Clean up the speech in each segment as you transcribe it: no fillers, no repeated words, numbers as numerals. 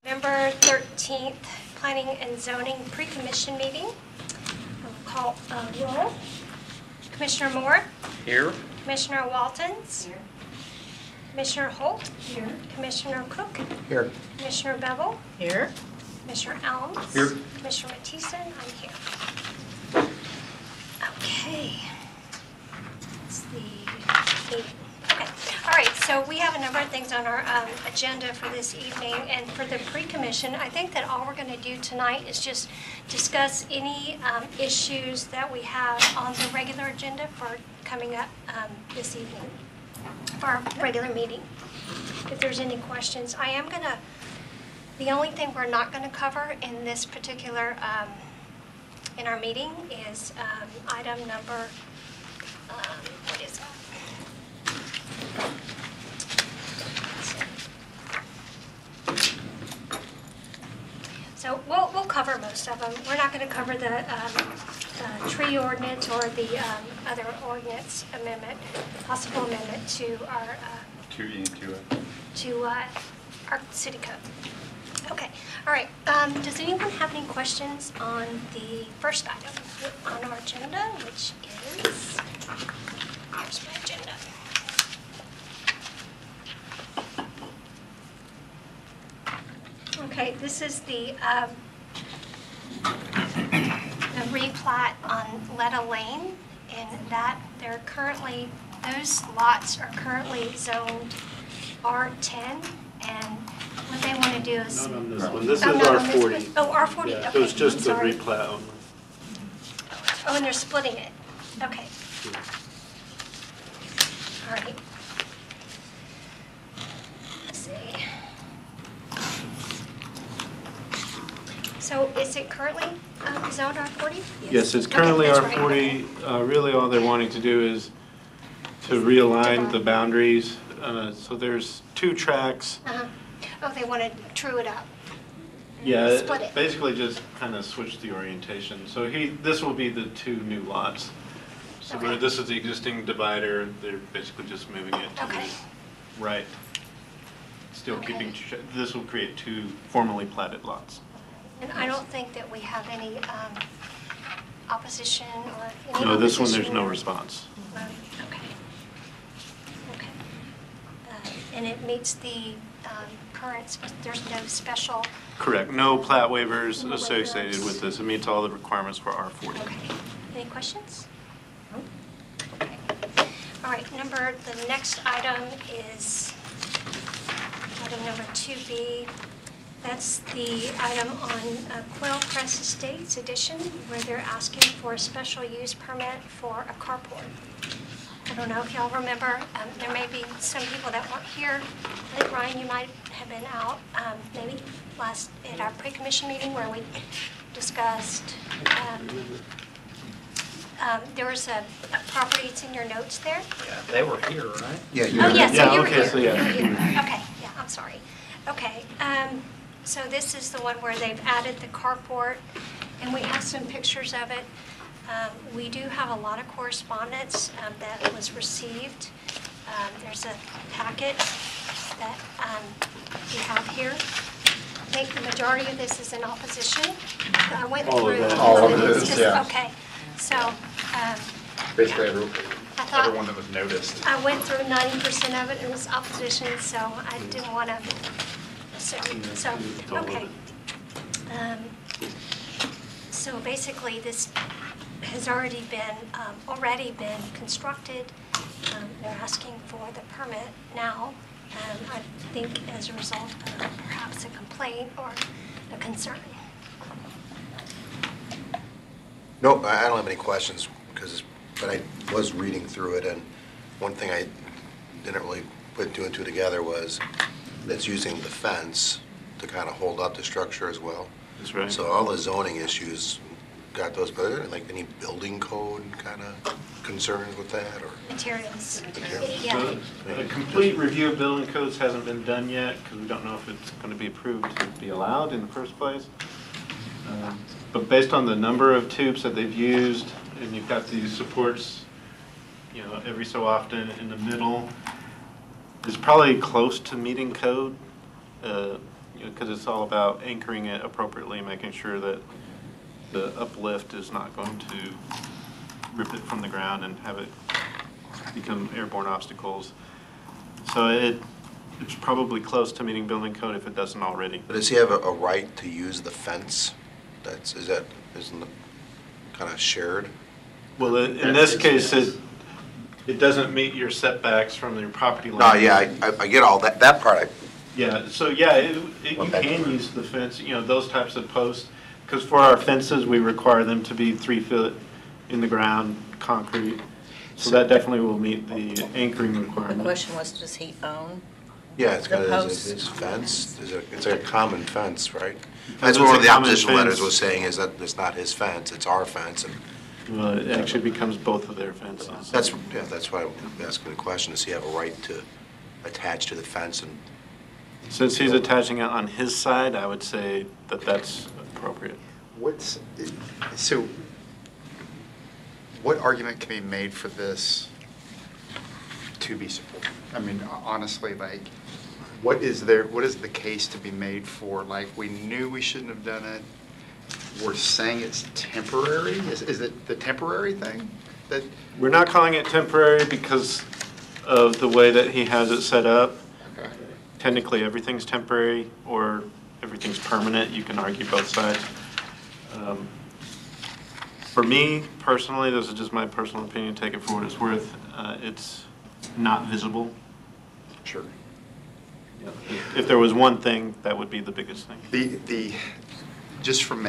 November 13th, Planning and Zoning Pre-Commission meeting. I'll call roll. Commissioner Moore. Here. Commissioner Waltons. Here. Commissioner Holt. Here. Commissioner Cook. Here. Commissioner Bevel. Here. Commissioner Elms. Here. Commissioner Mattison. I'm here. Okay. It's the 8th. Okay. All right. So we have a number of things on our agenda for this evening, and for the pre-commission, I think that all we're going to do tonight is just discuss any issues that we have on the regular agenda for coming up this evening, for our regular meeting. If there's any questions, I am going to. The only thing we're not going to cover in this particular in our meeting is item number. What is that? So we'll cover most of them. We're not going to cover the tree ordinance or the other ordinance amendment, possible amendment to our our city code. Okay. All right. Does anyone have any questions on the first item on our agenda, which is here's my agenda. Okay, this is the replat on Letta Lane, and that they're currently, those lots are currently zoned R10, and what they want to do is... Not on this one. This is not on this R40. one. Oh, R40, Yeah, okay. so it's just I'm the sorry. replat only. Oh, and they're splitting it. Okay. All right. Let's see. So is it currently zoned R40? Yes, it's currently Okay, that's right. R40. Really all they're wanting to do is to realign Divide. the boundaries. So there's two tracks. Uh-huh. Oh, they want to true it up. Yeah, Split it. basically just kind of switch the orientation. So this will be the two new lots. So Okay. where this is the existing divider, they're basically just moving it to Okay. the right. Still Okay. keeping, this will create two formally platted lots. And I don't think that we have any opposition or any No, this one, there's opposition. no response. Okay. Okay. And it meets the current, there's no special, Correct. No plat waivers No associated waivers. with this. It meets all the requirements for R40. okay. Any questions? Okay. All right, the next item is item number 2B. That's the item on Quill Crest Estates Edition, where they're asking for a special use permit for a carport. I don't know if y'all remember, there may be some people that weren't here. I think, Ryan, you might have been out, maybe at our pre-commission meeting where we discussed, there was a property, it's in your notes there. Yeah, they were here, right? Yeah. Oh, yes, so Yeah, you were okay, here. so yeah. You were here. Okay, yeah, I'm sorry. Okay, so this is the one where they've added the carport, and we have some pictures of it. We do have a lot of correspondence that was received. There's a packet that we have here. I think the majority of this is in opposition. I went All of through it. All of it it is, is, 'cause- yeah. Okay, so Basically, I thought everyone that was noticed. I went through 90% of it, it was opposition, so I didn't want to assume. So, All of okay. it. So basically, this has already been constructed. They're asking for the permit now. I think as a result of perhaps a complaint or a concern. Nope, I don't have any questions, but I was reading through it, and one thing I didn't really put two and two together was that's using the fence to kind of hold up the structure as well. That's right. So all the zoning issues got those, but are there like any building code kind of concerns with that, or? Materials. Materials. Yeah. A complete review of building codes hasn't been done yet because we don't know if it's going to be approved to be allowed in the first place. But based on the number of tubes that they've used, and you've got these supports, every so often in the middle, is probably close to meeting code. because it's all about anchoring it appropriately, making sure that the uplift is not going to rip it from the ground and have it become airborne obstacles. So it's probably close to meeting building code if it doesn't already. But does he have a right to use the fence? Isn't it kind of shared? Well, in this case, it doesn't meet your setbacks from your property line. No, yeah, I get all that part. Yeah, so yeah, you can use the fence, those types of posts, because for our fences, we require them to be 3 feet in the ground, concrete. So that definitely will meet the anchoring The requirement. question was, does he own? Yeah, it's The got posts. his fence. It's a common fence, right? Because That's it's what one a of the common opposition letters fence. was saying, is that it's not his fence, it's our fence. And Well, it actually becomes both of their fences. that's why I'm asking the question, does he have a right to attach to the fence? And Since he's attaching it on his side, I would say that that's appropriate. So, what argument can be made for this to be supported? I mean, honestly, like, what is the case to be made for, like, we knew we shouldn't have done it, we're saying it's temporary? Is it the temporary thing? That We're not calling it temporary because of the way that he has it set up. okay. Technically, everything's temporary or everything's permanent. You can argue both sides. For me, personally, this is just my personal opinion, take it for what it's worth, it's not visible. Sure. If there was one thing, that would be the biggest thing. Just from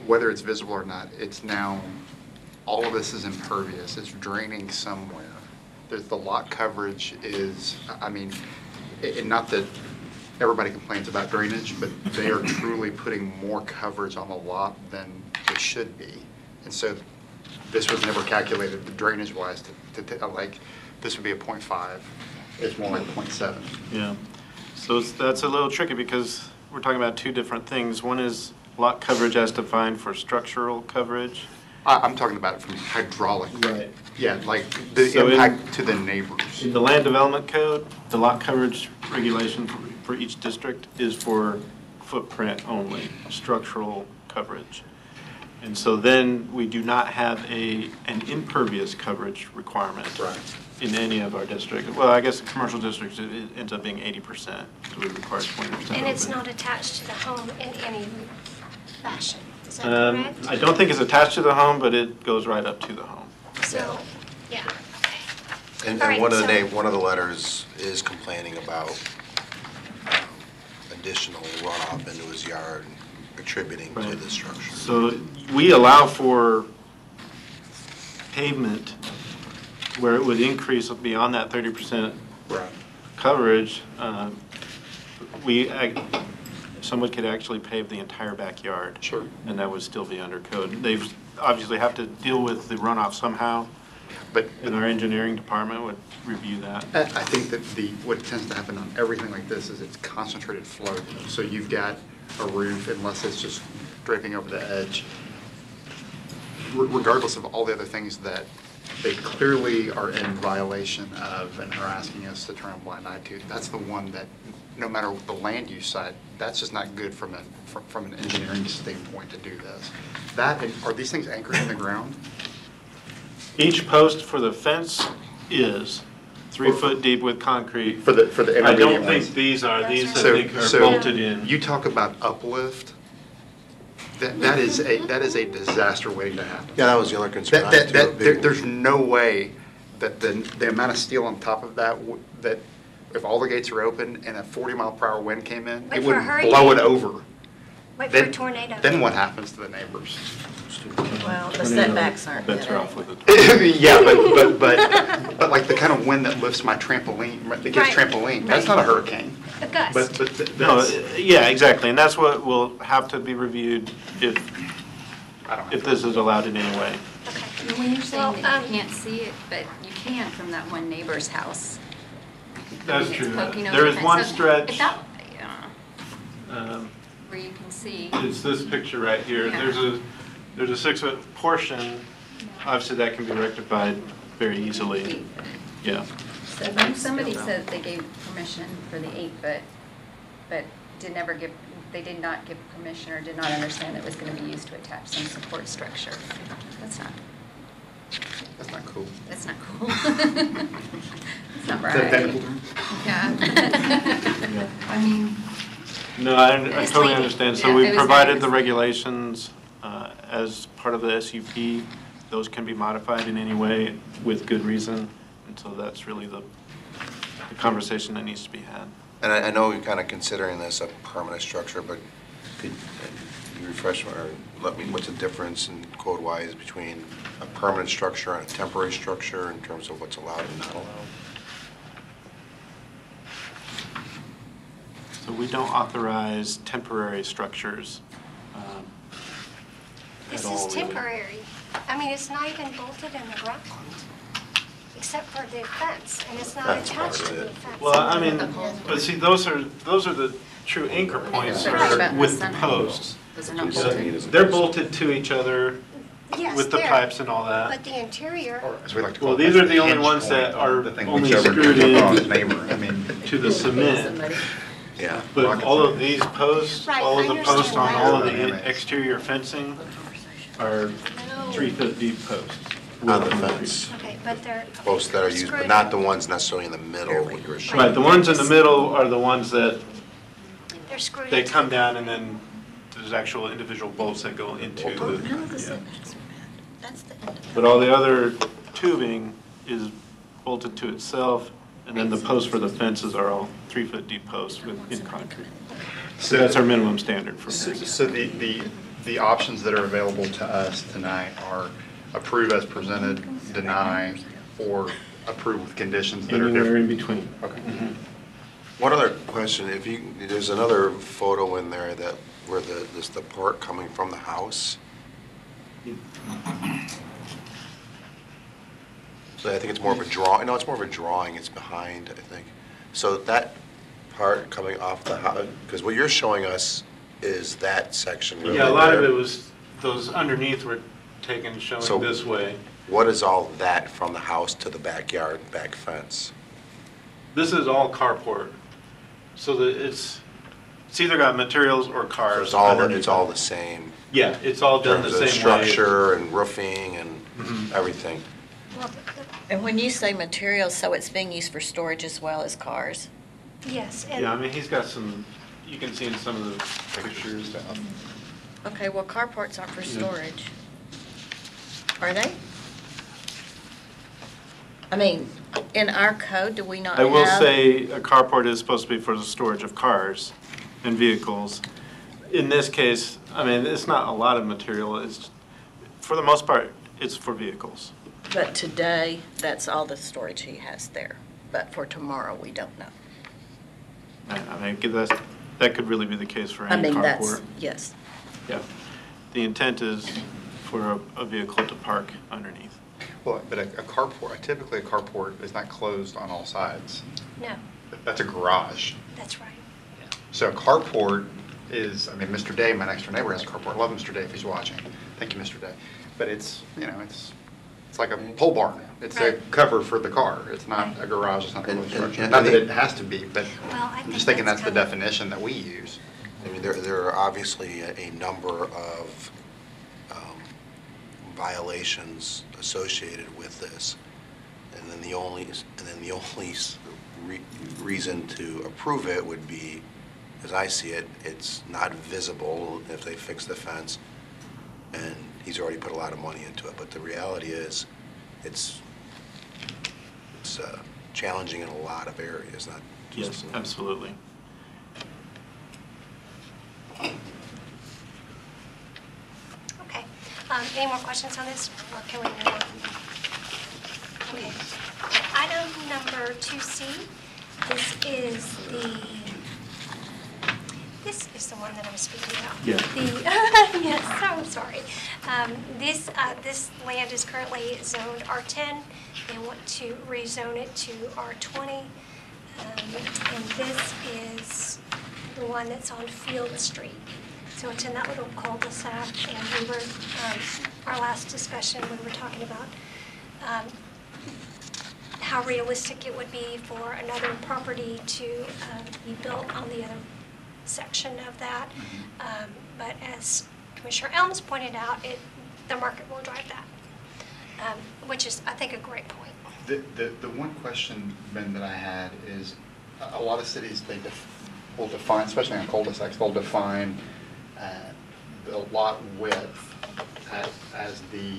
whether it's visible or not, it's now, all of this is impervious, it's draining somewhere. The lot coverage is, I mean, and not that everybody complains about drainage, but they are truly putting more coverage on the lot than it should be. And so this was never calculated drainage-wise like, this would be a 0.5, it's more like 0.7. Yeah. So that's a little tricky because we're talking about two different things. One is lot coverage as defined for structural coverage. I'm talking about it from hydraulic. Right. Yeah, like the So impact to the neighbors. In the land development code, the lot coverage regulation for each district is for footprint only, structural coverage. And so then we do not have an impervious coverage requirement in any of our districts. Well, I guess the commercial districts, it ends up being 80%, so we require 20%. And it's open. not attached to the home in any fashion, is that correct? I don't think it's attached to the home, but it goes right up to the home. So, yeah, okay. And All right, one of the so- letters is complaining about additional runoff into his yard, attributing to Right. the structure. So we allow for pavement where it would increase beyond that 30% coverage. Someone could actually pave the entire backyard. Sure. And that would still be under code. They obviously have to deal with the runoff somehow, But and our engineering department would review that. I think that what tends to happen on everything like this is it's concentrated flow. So you've got a roof, unless it's just draping over the edge. Regardless of all the other things that they clearly are in violation of and are asking us to turn a blind eye to, that's the one that, no matter the land use side, that's just not good from an engineering standpoint to do this. Are these things anchored in the ground? Each post for the fence is 3 foot deep with concrete. For the I don't intermediate ones? think these are. These I So- think are so bolted in. You talk about uplift, that is a disaster waiting to happen. Yeah, that was the other concern. I had, too, a big one. There's no way that the amount of steel on top of that, that if all the gates are open and a 40-mile-per-hour wind came in, Wait it for a would hurricane. blow it over. Wait for a Then- tornado. Then what happens to the neighbors? Well, the setbacks aren't good. Better off with it. Yeah, but like the kind of wind that lifts my trampoline, the kid's Right. trampoline, that's Right. not a hurricane. A gust. But No, that's, yeah, exactly, and that's what will have to be reviewed if I don't if know. this is allowed in any way. Okay. When you're saying Well, that you can't see it, but you can from that one neighbor's house. That's It's true. poking over There the is fence. one So stretch, if that- yeah, where you can see. it's this picture right here. Yeah. There's a 6 foot portion. Obviously, that can be rectified very easily. Yeah. So then somebody said they gave permission for the 8 foot. but they did not give permission or did not understand that it was going to be used to attach some support structure. That's not cool. That's not cool. It's not right. technical term? Yeah. I mean, No, I It's totally legal. understand. So Yeah, we it was provided very the regulations as part of the SUP. Those can be modified in any way with good reason. And so that's really the conversation that needs to be had. And I know you're kind of considering this a permanent structure, but could you refresh me, or let me, what's the difference in code-wise between a permanent structure and a temporary structure in terms of what's allowed and not allowed? So we don't authorize temporary structures This at all, is really. temporary. I mean, it's not even bolted in the ground, except for the fence, and it's not That's attached part to of the it. fence. Well, I mean, but see, those are the true anchor points They're are right about with the center. posts. those are not So- bolted. They're bolted to each other Yes, with the there. pipes and all that. But the interior, Or, as we like to call Well, it, these that's are the only hinge ones that point, are the thing only whichever screwed goes in on his neighbor. I mean, to the cement. Yeah. But Rocket all of science. these posts, Right, all of I the posts on understand all of that. the exterior fencing are 3 foot deep posts. On the fence. okay, but they're. Posts that are used, but screwed not in. the ones necessarily in the middle what you were showing. Right, the ones in the middle are the ones that They're screwed. they into come the- down and then there's actual individual bolts that go into None of the the, yeah. setbacks are met. That's the end of it. But all the other tubing is bolted to itself, and then the posts for the fences are all 3 foot deep posts in concrete. So that's our minimum standard for fences. So the options that are available to us tonight are approve as presented, deny, or approve with conditions that are Anywhere in different. between. Okay. One other question, if you, there's another photo in there that, where there's the part coming from the house. So I think it's more of a drawing, no, it's more of a drawing, it's behind, I think. So that part coming off the house, because what you're showing us is that section really Yeah, a lot of there. it was, those underneath were taken So- showing this way. What is all that from the house to the backyard, back fence? This is all carport. So that it's either got materials or So cars. it's all the same, Yeah, it's all in done terms the of same way. structure and roofing and Mhm. everything. Well, And when you say materials, so it's being used for storage as well as cars? yes, Yeah, I and mean, he's got some, you can see in some of the pictures. Okay, well, carports aren't for Yeah. storage. Are they? I mean, in our code, do we not I have? will say a carport is supposed to be for the storage of cars and vehicles. In this case, I mean, it's not a lot of material, it's, for the most part, it's for vehicles. But today, that's all the storage he has there. But for tomorrow, we don't know. I mean, that could really be the case for I any mean, that's, carport. yes. Yeah. The intent is for a vehicle to park underneath. Well, but a carport, typically a carport is not closed on all sides. no, That's a garage. that's right. So a carport is, I mean, Mr. Day, my next door neighbor, has a carport. Love Mr. Day if he's watching. Thank you, Mr. Day. But it's, you know, it's like a pole barn. It's a Right. cover for the car. It's not a Right. garage, it's not a And- closed structure. and Not that the- it has to be, but Well, I I'm think just thinking that's that's the kind of- definition that we use. I mean, there are obviously a number of violations associated with this. And then the only reason to approve it would be, as I see it, it's not visible if they fix the fence, and he's already put a lot of money into it. But the reality is, it's challenging in a lot of areas, not just. Yes, absolutely. Okay. Any more questions on this, or can we move on? Okay. Item number 2C, this is the one that I was speaking about. Yeah. Yes, I'm sorry. This land is currently zoned R10. They want to rezone it to R20. And this is the one that's on Field Street. So it's in that little cul-de-sac, and we were, our last discussion, we were talking about how realistic it would be for another property to be built on the other section of that. But as Commissioner Elms pointed out, the market will drive that, which is, I think, a great point. The one question, Ben, that I had is a lot of cities, will define, especially on cul-de-sacs, they'll define the lot width as the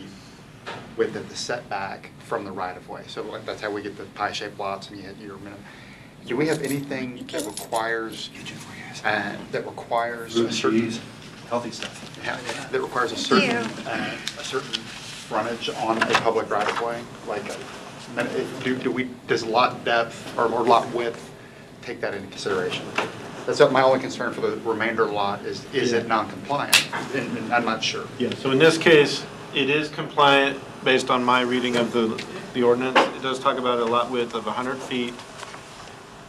width of the setback from the right-of-way. So like, that's how we get the pie-shaped lots, and you hit your minimum. Do we have anything that requires a certain Healthy stuff. that requires a certain frontage on a public right-of-way? Like, does lot depth or lot width take that into consideration? That's my only concern for the remainder lot is it non-compliant? And I'm not sure. Yeah, so in this case, it is compliant based on my reading of the ordinance. It does talk about a lot width of 100 feet.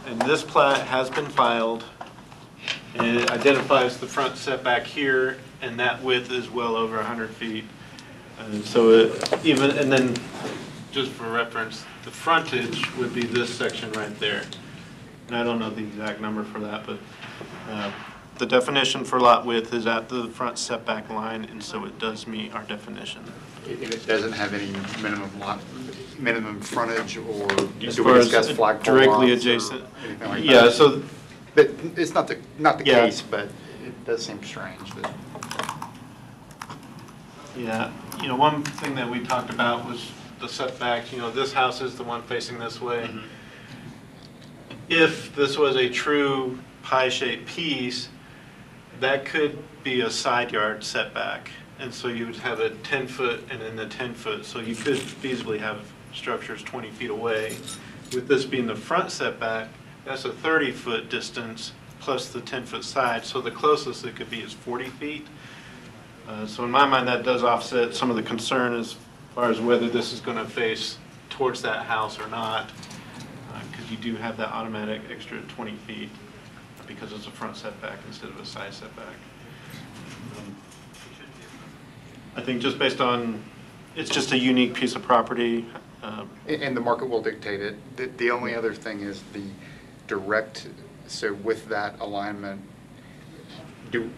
And this plat has been filed, and it identifies the front setback here, and that width is well over 100 feet. And so and then, just for reference, the frontage would be this section right there. And I don't know the exact number for that, but the definition for lot width is at the front setback line, and so it does meet our definition. It doesn't have any minimum frontage, or As do we far as discuss flagpole directly lots or adjacent. anything like Yeah, that? so But it's not the Yeah. case, but it does seem strange that. yeah, one thing that we talked about was the setbacks. This house is the one facing this way. If this was a true pie-shaped piece, that could be a side yard setback. And so you would have a 10-foot and then the 10-foot. So you could feasibly have structures 20 feet away. With this being the front setback, that's a 30-foot distance plus the 10-foot side. So the closest it could be is 40 feet. So in my mind, that does offset some of the concern as far as whether this is going to face towards that house or not. Because you do have that automatic extra 20 feet because it's a front setback instead of a side setback. I think just based on, it's just a unique piece of property. And the market will dictate it. The only other thing is the direct, so with that alignment, do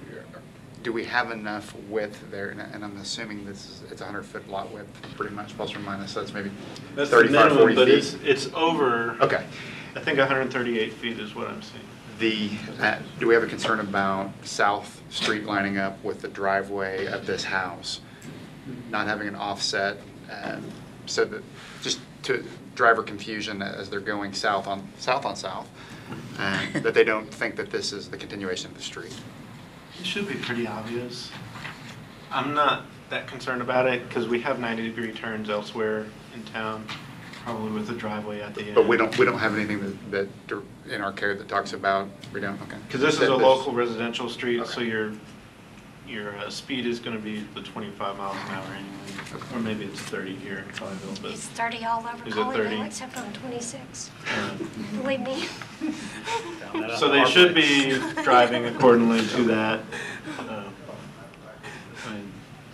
we have enough width there? And I'm assuming it's a 100-foot lot width, pretty much, plus or minus, so that's maybe That's 35, the minimum, 40 but feet. it's over, Okay. I think 138 feet is what I'm seeing. Do we have a concern about South Street lining up with the driveway of this house, not having an offset, so that just to driver confusion as they're going south on south, that they don't think that this is the continuation of the street? It should be pretty obvious. I'm not that concerned about it because we have 90-degree turns elsewhere in town, probably with a driveway at the end. But we don't have anything that in our care that talks about, we don't, okay. Because this is a local residential street, Okay. so your speed is going to be the 25 miles an hour anyway. Or maybe it's 30 here in Colleyville, but It's 30 all over Is it 30? Colleyville, except on 26. Believe me. so they should be driving accordingly to that.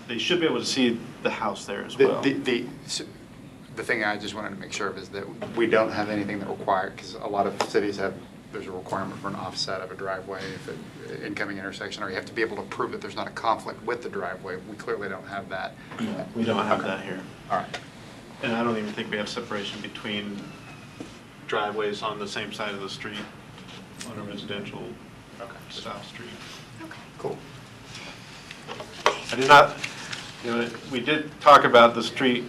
They should be able to see the house there as well. The thing I just wanted to make sure of is that we don't have anything that requires, because a lot of cities have, there's a requirement for an offset of a driveway, if it, incoming intersection, or you have to be able to prove that there's not a conflict with the driveway. We clearly don't have that. We don't have that here. All right. And I don't even think we have separation between driveways on the same side of the street on a residential style street. Okay. Cool. I did not, we did talk about the street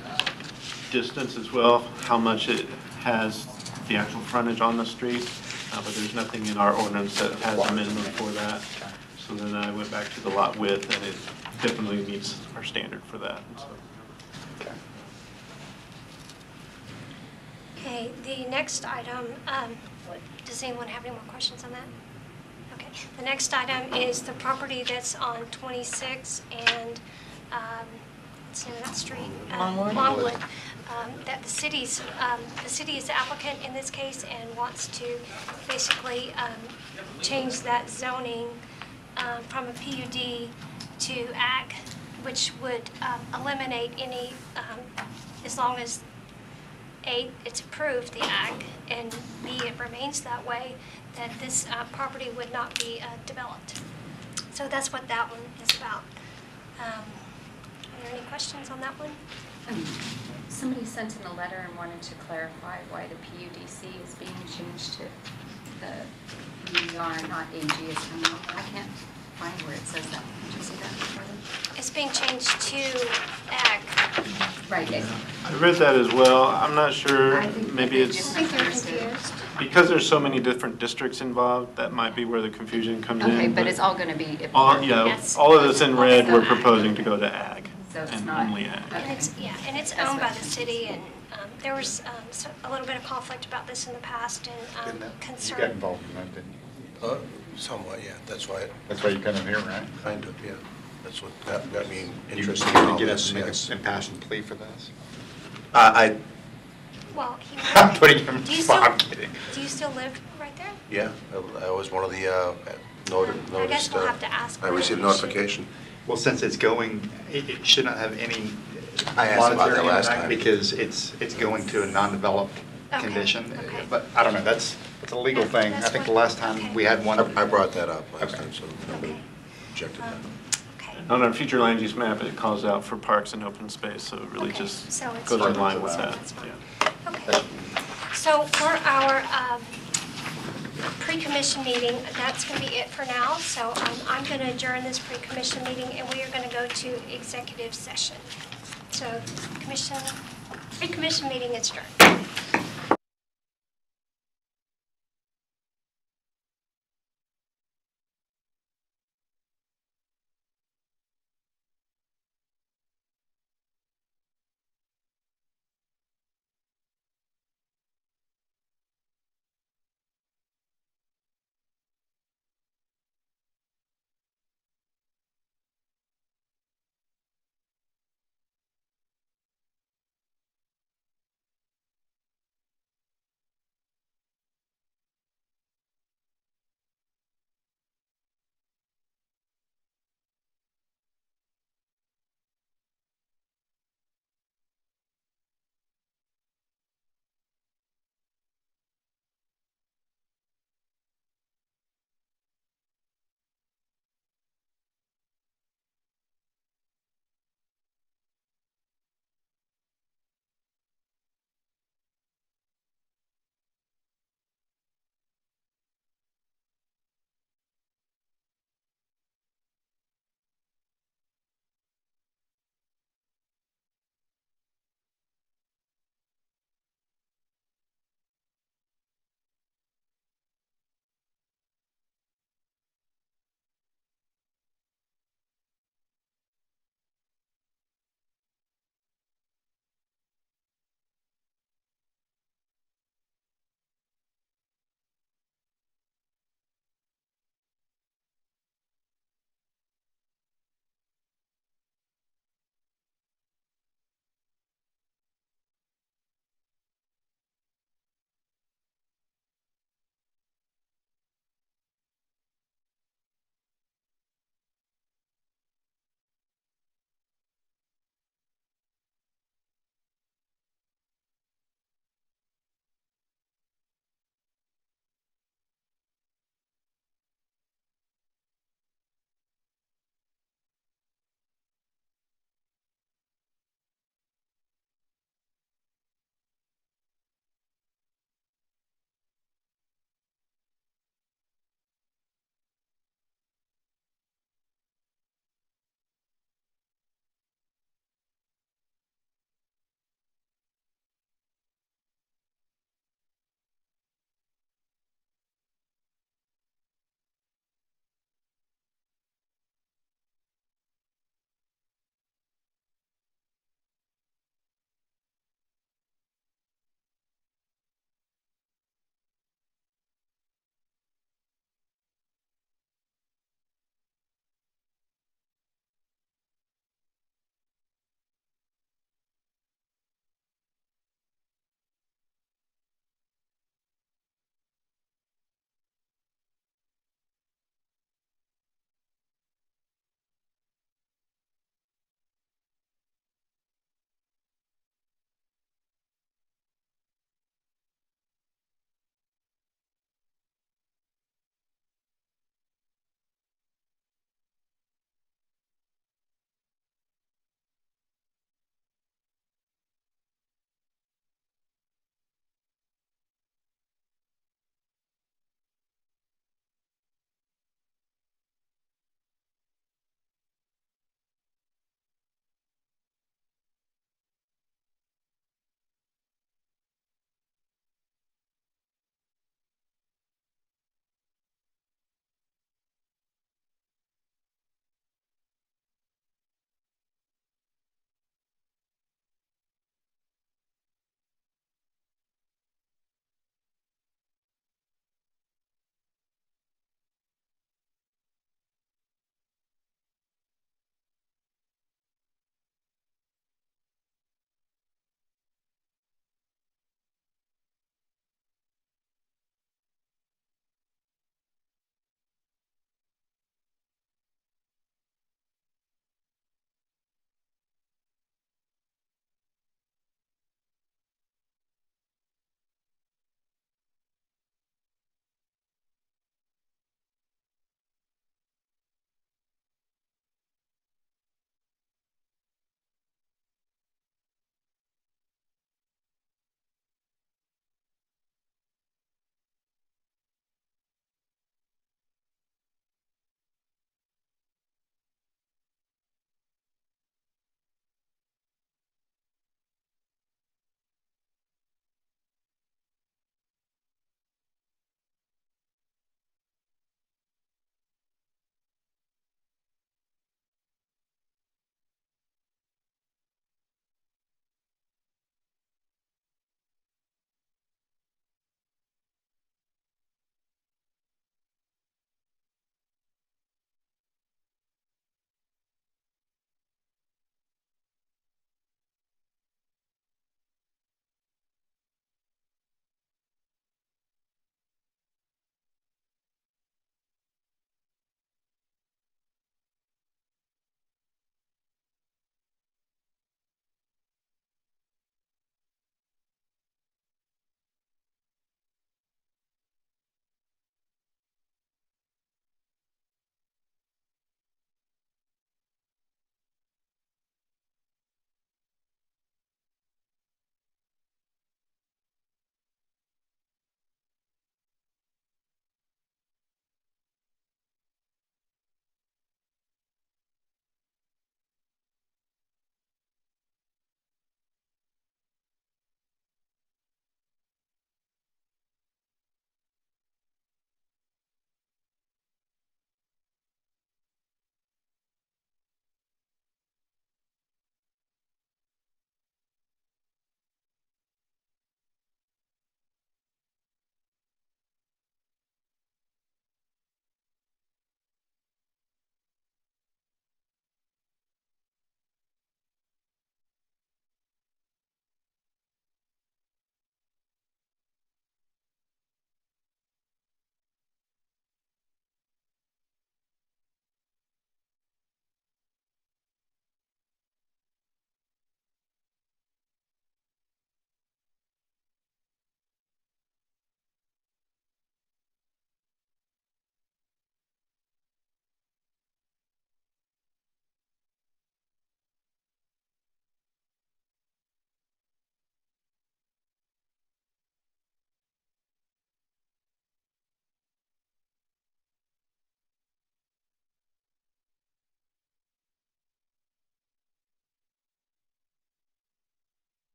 distance as well, how much it has the actual frontage on the street, but there's nothing in our ordinance that has a minimum for that. So then I went back to the lot width, and it definitely meets our standard for that. So. Okay. Okay, the next item, does anyone have any more questions on that? Okay, the next item is the property that's on 26 and, what's the name of that street? Longwood? Longwood. That the city is the applicant in this case and wants to basically change that zoning from a PUD to ag, which would eliminate any, as long as A, it's approved, the ag, and B, it remains that way, that this property would not be developed. So that's what that one is about. Are there any questions on that one? Somebody sent in a letter and wanted to clarify why the PUDC is being changed to the UR, not AG is coming out. I can't find where it says that. Did you see that before? It's being changed to ag. Right. I read that as well. I'm not sure, I think maybe they it's, just I think they're misunderstood. confused. because there's so many different districts involved, that might be where the confusion comes in. Okay, but it's all going to be. Yeah, Yes. all of this in red, So we're ag. proposing to go to ag, So it's and not- only ag. And it's, yeah, and it's That's owned by what- the city, and there was a little bit of conflict about this in the past, and Didn't that- You concern. got involved in that, didn't you? Somewhat, yeah, that's why, That's why you come in here, right? kind of, yeah. That's what got me interested in You all get this, us to make yes. an impassioned plea for this? Well, he I'm putting him, Do you still- I'm kidding. Do you still live right there? Yeah, I was one of the noticed. I guess we'll have to ask I received whether we should- notification. Well, since it's going, it should not have any I asked about that monetary last impact time. because it's going to a non-developed Okay, condition. okay. But I don't know, it's a legal Yeah, thing. I that's think the what- last time okay. we had one. I brought that up last Okay. time, so nobody Okay. objected that. Okay. On our future land use map, it calls out for parks and open space, so it really Okay, just so it's goes in fine. line with So that. that's fine. Yeah. Okay. So for our pre-commission meeting, that's going to be it for now. So I'm going to adjourn this pre-commission meeting, and we are going to go to executive session. So pre-commission meeting is adjourned.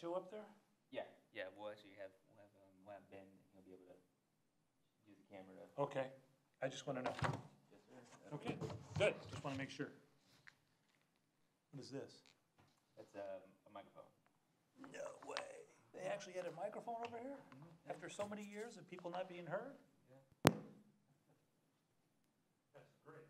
show up there? Yeah, we'll actually we'll have Ben, and he'll be able to use the camera to. Okay, I just want to know. Yes, sir. Okay, good, just want to make sure. What is this? That's a microphone. No way. They actually had a microphone over here? After so many years of people not being heard? Yeah. That's great.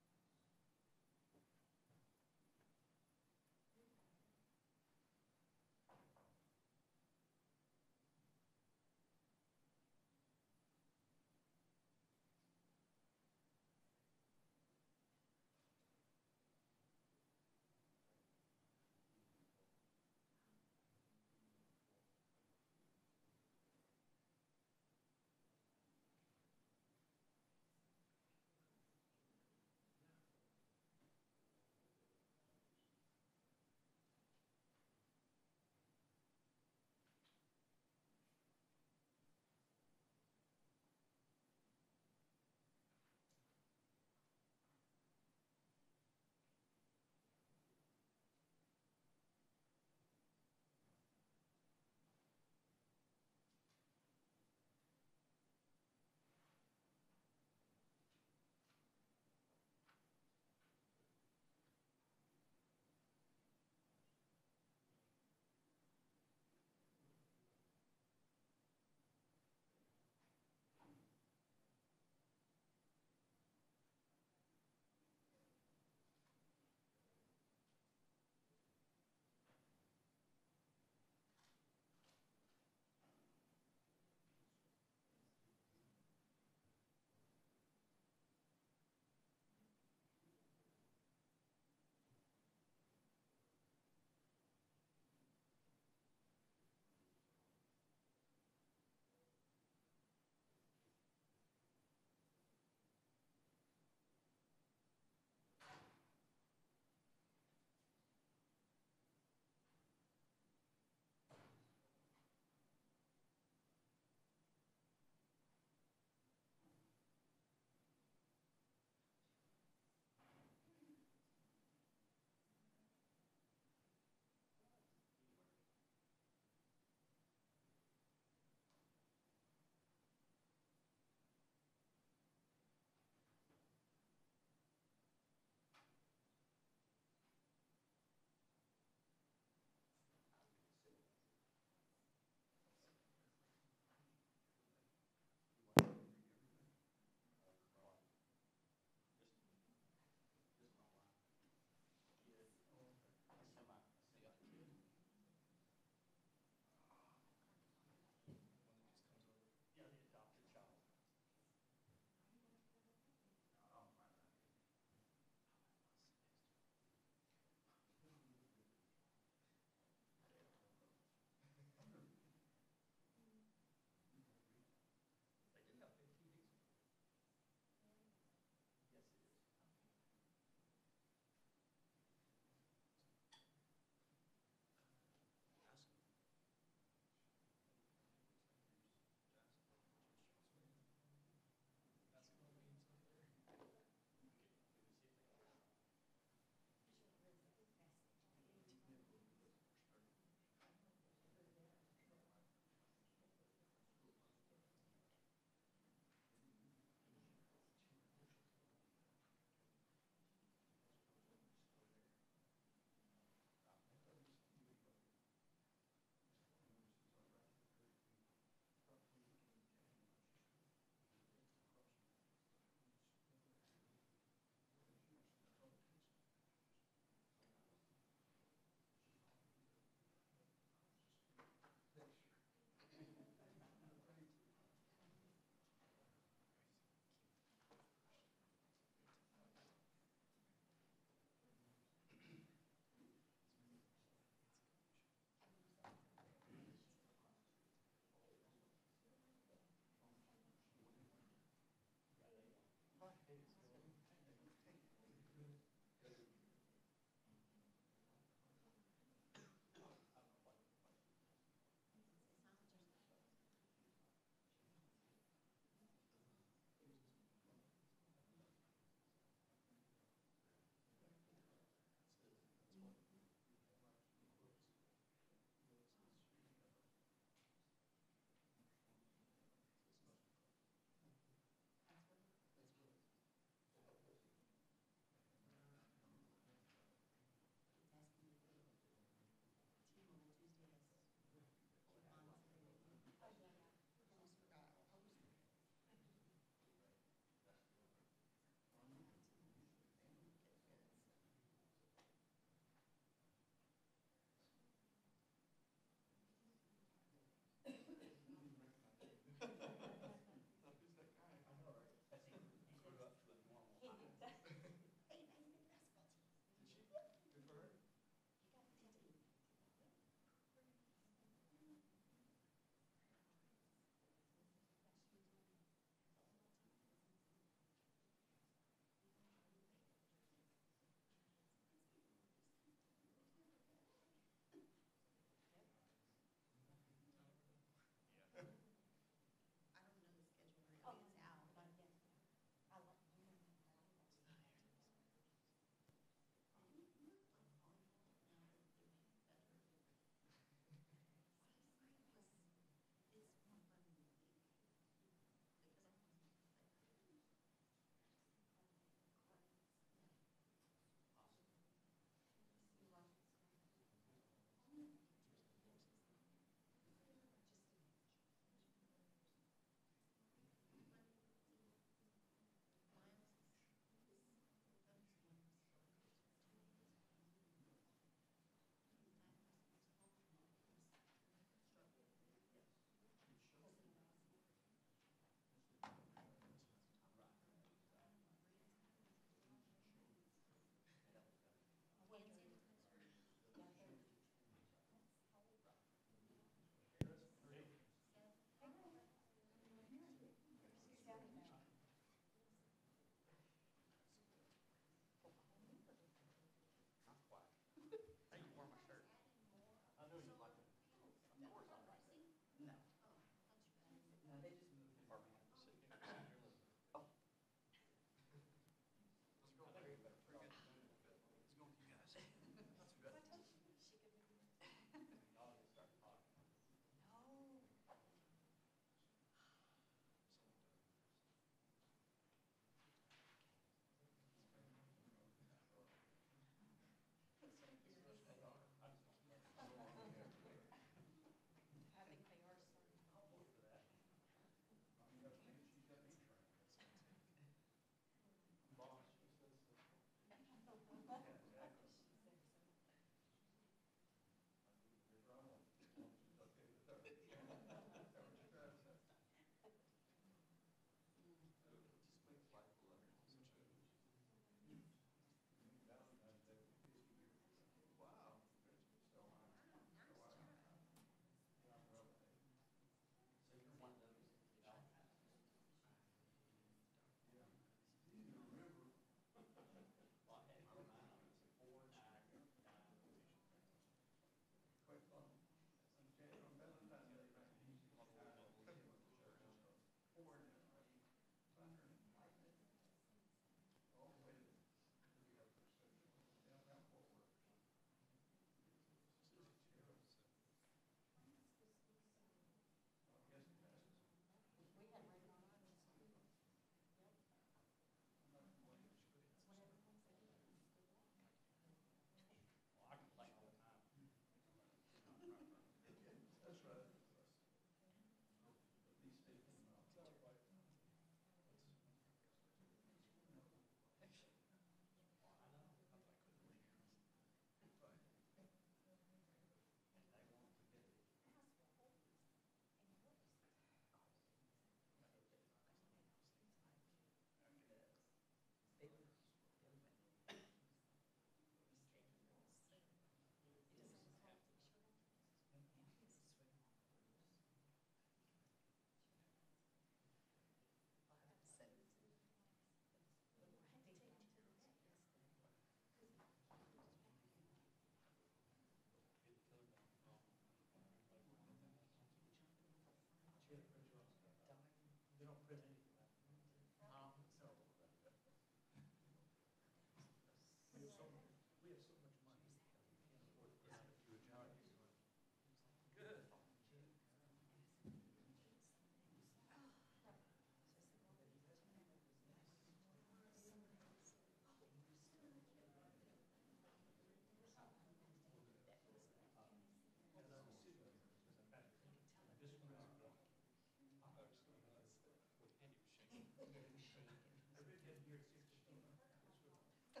I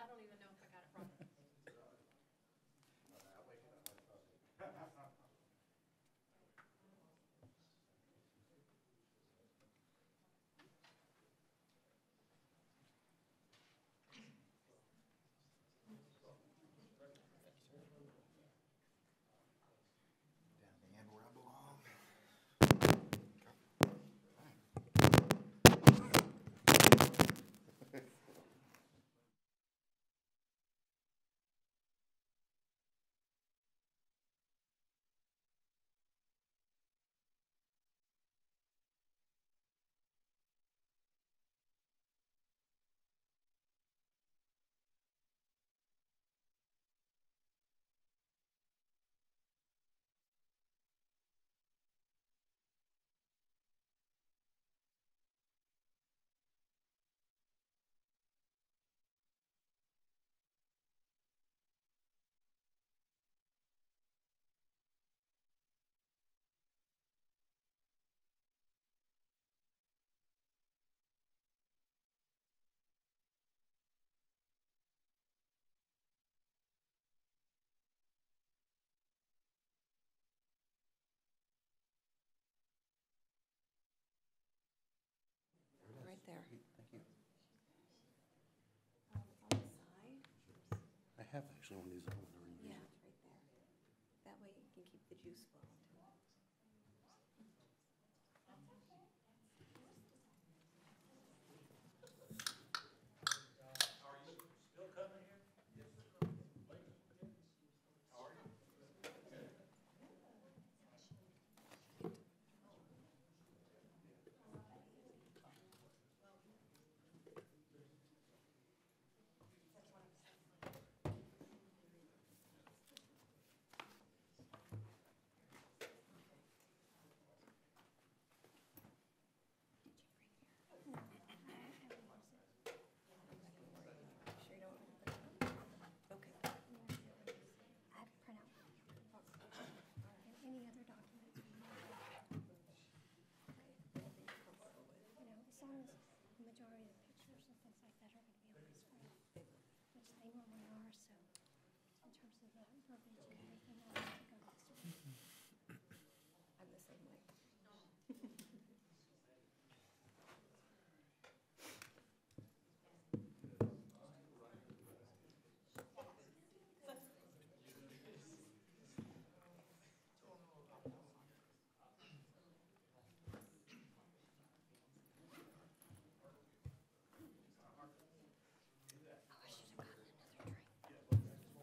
don't even know if I got it wrong. And where I belong. Right there. Thank you. On the side? I have actually one of these. I don't know. Yeah, right there. That way you can keep the juice flowing. Sure you don't want to put it on? Okay. I have to print out. And any other documents. You know, as long as the majority of the pictures and things like that are gonna be on this phone, which they normally are, so in terms of the verbiage and everything, I'll have to go this way. I'm the same way.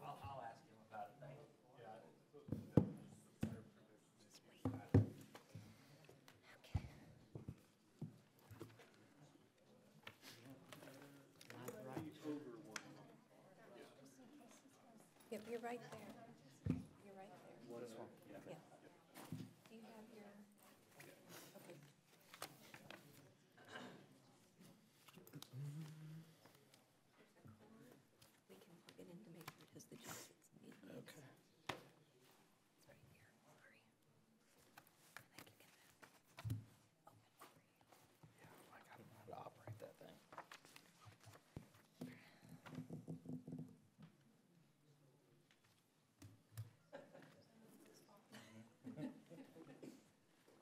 I'll ask him about it, thank you. Yep, you're right there. You're right there. This one? Yeah. Do you have your, okay. We can plug it in to make sure it has the juice it's needed. Okay. It's right here, sorry. I think you can open it for you. Yeah, like I don't know how to operate that thing.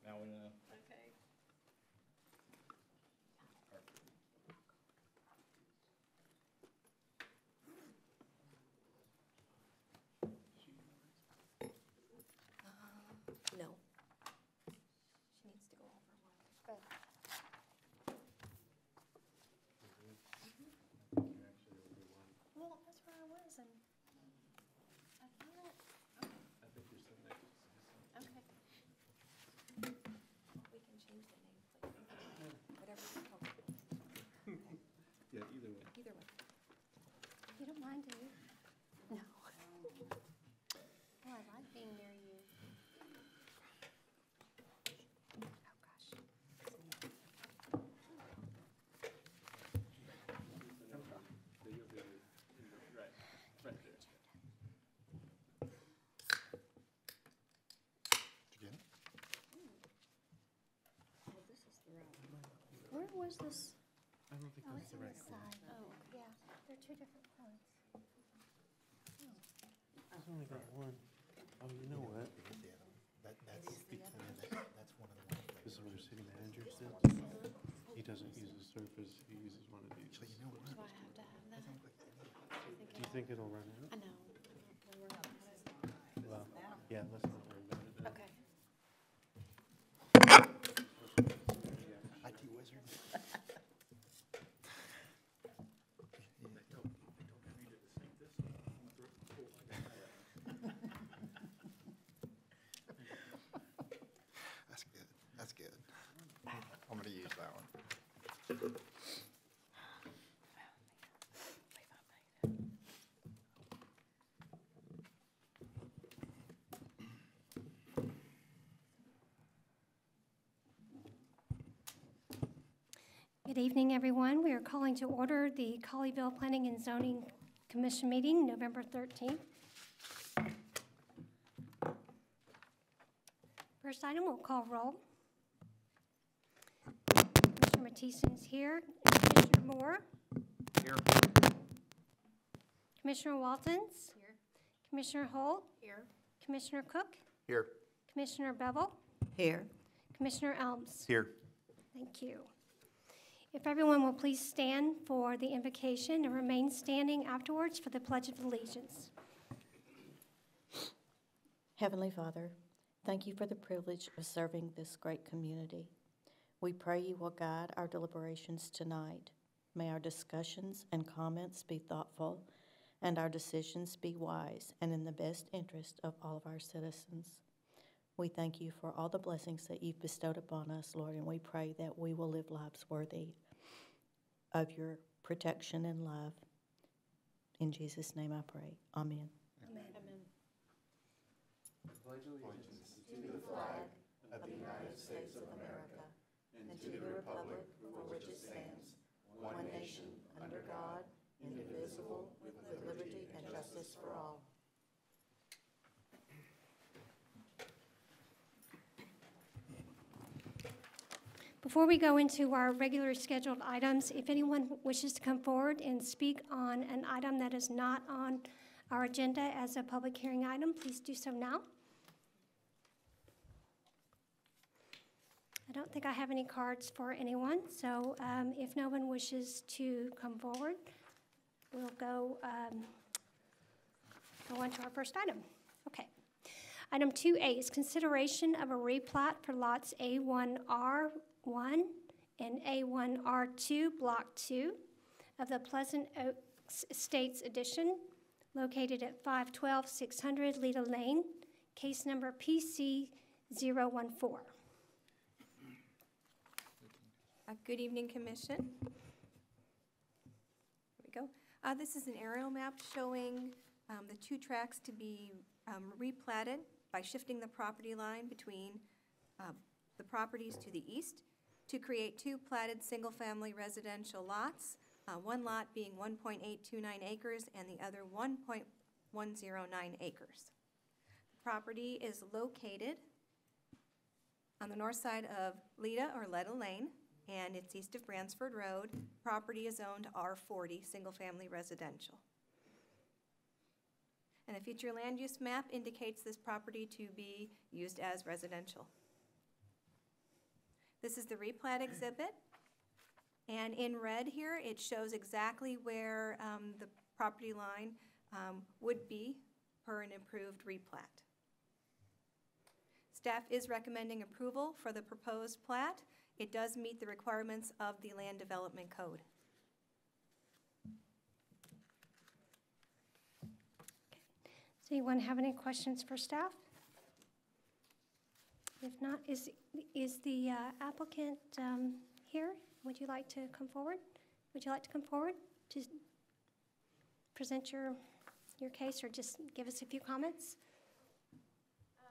Now we know. Okay. No. She needs to go over one. But well, that's where I was, and I thought, I think you're sitting next to okay. Where's this? I don't think Oh, that's it's the on right this one. side. Oh, yeah, they're two different ones. It's only got one. Oh, you know what? That's one of the ones. This is where the city manager sits. He doesn't use the Surface, he uses one of these. Do I have to have that? Do you think it'll run out? I know. We'll worry about it. Well, yeah, let's not worry about it then. Okay. IT wizard. That's good. That's good. I'm going to use that one. Good evening, everyone. We are calling to order the Colleyville Planning and Zoning Commission meeting, November 13th. First item, we'll call roll. Commissioner Mathisen is here. Commissioner Moore. Here. Commissioner Waltons. Here. Commissioner Hull. Here. Commissioner Cook. Here. Commissioner Bevel. Here. Commissioner Elms. Here. Thank you. If everyone will please stand for the invocation and remain standing afterwards for the Pledge of Allegiance. Heavenly Father, thank you for the privilege of serving this great community. We pray you will guide our deliberations tonight. May our discussions and comments be thoughtful and our decisions be wise and in the best interest of all of our citizens. We thank you for all the blessings that you've bestowed upon us, Lord, and we pray that we will live lives worthy of your protection and love. In Jesus' name I pray. Amen. Amen. Of the United States of America, and to the republic for which it stands, one nation, under God, indivisible, with liberty and justice for all. Before we go into our regularly scheduled items, if anyone wishes to come forward and speak on an item that is not on our agenda as a public hearing item, please do so now. I don't think I have any cards for anyone, so if no one wishes to come forward, we'll go on to our first item. Okay. Item 2A is consideration of a replat for lots A1R1 and A1R2, Block 2 of the Pleasant Oaks Estates Edition, located at 512 600 Leda Lane, case number PC014. Good evening, Commission. Here we go. This is an aerial map showing the two tracks to be replatted by shifting the property line between the properties to the east to create two platted single-family residential lots, one lot being 1.829 acres and the other 1.109 acres. The property is located on the north side of Leda or Leda Lane, and it's east of Bransford Road. Property is owned R40, single-family residential. And the future land use map indicates this property to be used as residential. This is the replat exhibit, and in red here, it shows exactly where the property line would be per an approved replat. Staff is recommending approval for the proposed plat. It does meet the requirements of the Land Development Code. Does anyone have any questions for staff? If not, is the applicant here? Would you like to come forward? Would you like to come forward to present your case, or just give us a few comments?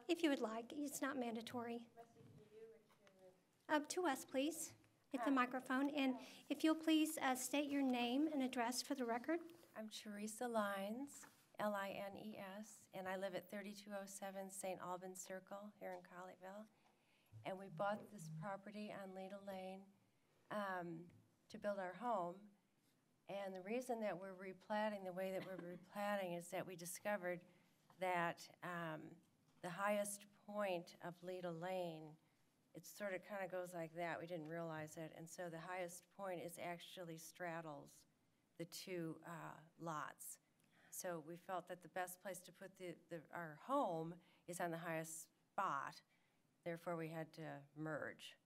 If you would like, it's not mandatory. To us, please, at the microphone. And if you'll please state your name and address for the record. I'm Teresa Lines, Lines, and I live at 3207 St. Albans Circle here in Colleyville. And we bought this property on Leda Lane to build our home. And the reason that we're replatting the way that we're replatting is that we discovered that the highest point of Leda Lane, it sort of kind of goes like that. We didn't realize it. And so the highest point is actually straddles the two lots. So we felt that the best place to put our home is on the highest spot. Therefore, we had to merge.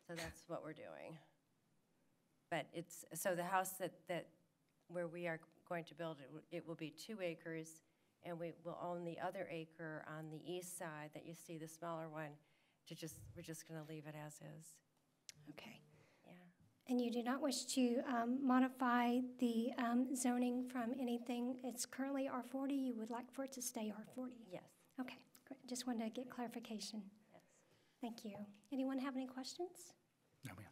So that's what we're doing. But it's, so the house that where we are going to build it will be 2 acres, and we will own the other acre on the east side that you see, the smaller one, we're just gonna leave it as is. Okay. Yeah. And you do not wish to modify the zoning from anything, it's currently R40, you would like for it to stay R40? Yes. Okay, great, just wanted to get clarification. Yes. Thank you. Anyone have any questions? No, ma'am.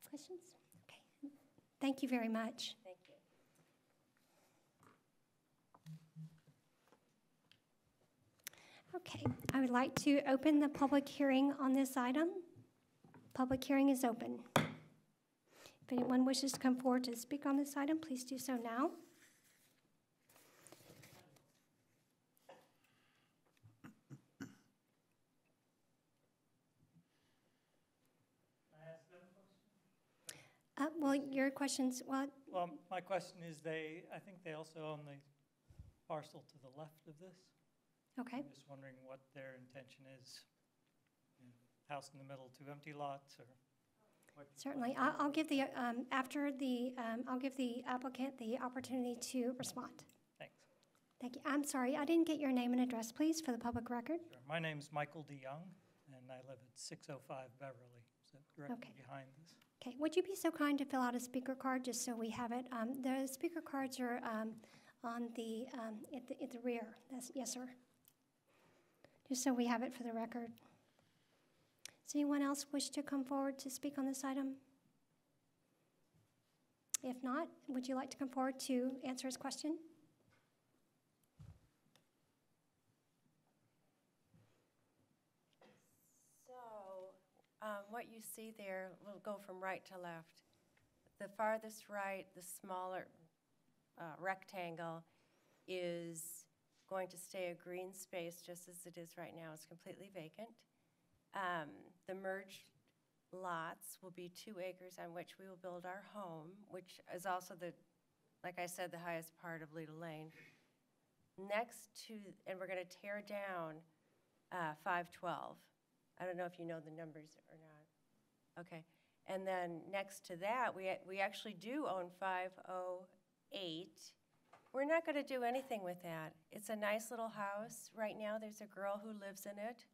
Questions? Okay. Thank you very much. Thank you. Okay, I would like to open the public hearing on this item. Public hearing is open. If anyone wishes to come forward to speak on this item, please do so now. Well, your questions, well, Well, my question is I think they also own the parcel to the left of this. okay. I'm just wondering what their intention is. House in the middle, 2 empty lots, or what? Certainly. I'll give the, I'll give the applicant the opportunity to respond. Thanks. Thank you. I'm sorry, I didn't get your name and address, please, for the public record. Sure. My name's Michael DeYoung, and I live at 605 Beverly, so directly Okay. behind this. Okay, would you be so kind to fill out a speaker card, just so we have it? The speaker cards are on the, at the rear. Yes, sir. Just so we have it for the record. Does anyone else wish to come forward to speak on this item? If not, would you like to come forward to answer his question? What you see there, we'll go from right to left. The farthest right, the smaller rectangle, is going to stay a green space just as it is right now. It's completely vacant. The merged lots will be 2 acres on which we will build our home, which is also like I said, the highest part of Leda Lane. Next to, and we're going to tear down 512. I don't know if you know the numbers or not. Okay. And then next to that, we actually do own 508. We're not going to do anything with that. It's a nice little house. Right now, there's a girl who lives in it.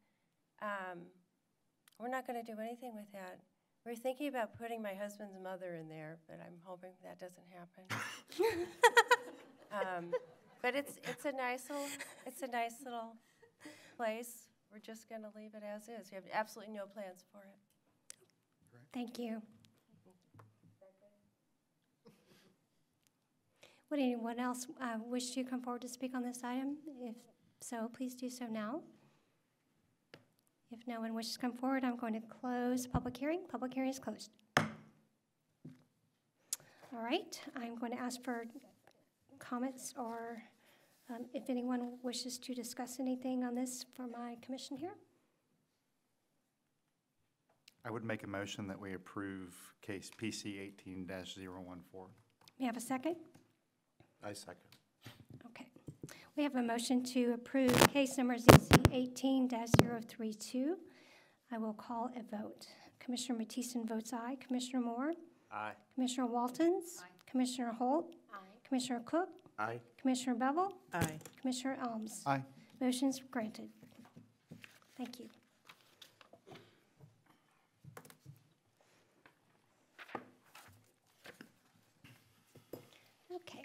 We're not going to do anything with that. We're thinking about putting my husband's mother in there, but I'm hoping that doesn't happen. But it's a nice little place. We're just going to leave it as is. We have absolutely no plans for it. Thank you. Would anyone else wish to come forward to speak on this item? If so, please do so now. If no one wishes to come forward, I'm going to close public hearing. Public hearing is closed. All right, I'm going to ask for comments or if anyone wishes to discuss anything on this for my commission here. I would make a motion that we approve case PC 18-014. May I have a second? I second. Okay. We have a motion to approve case number ZC 18-032. I will call a vote. Commissioner Matthiessen votes aye. Commissioner Moore? Aye. Commissioner Waltons? Aye. Commissioner Holt? Aye. Commissioner Cook? Aye. Commissioner Bevel? Aye. Commissioner Elms? Aye. Motion's granted. Thank you. Okay.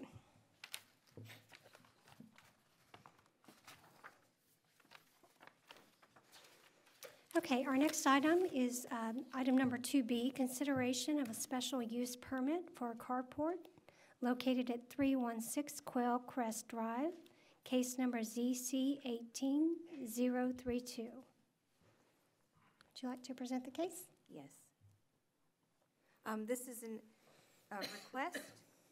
Okay, our next item is item number 2B, consideration of a special use permit for a carport located at 316 Quail Crest Drive, case number ZC 18032. Would you like to present the case? Yes. This is a request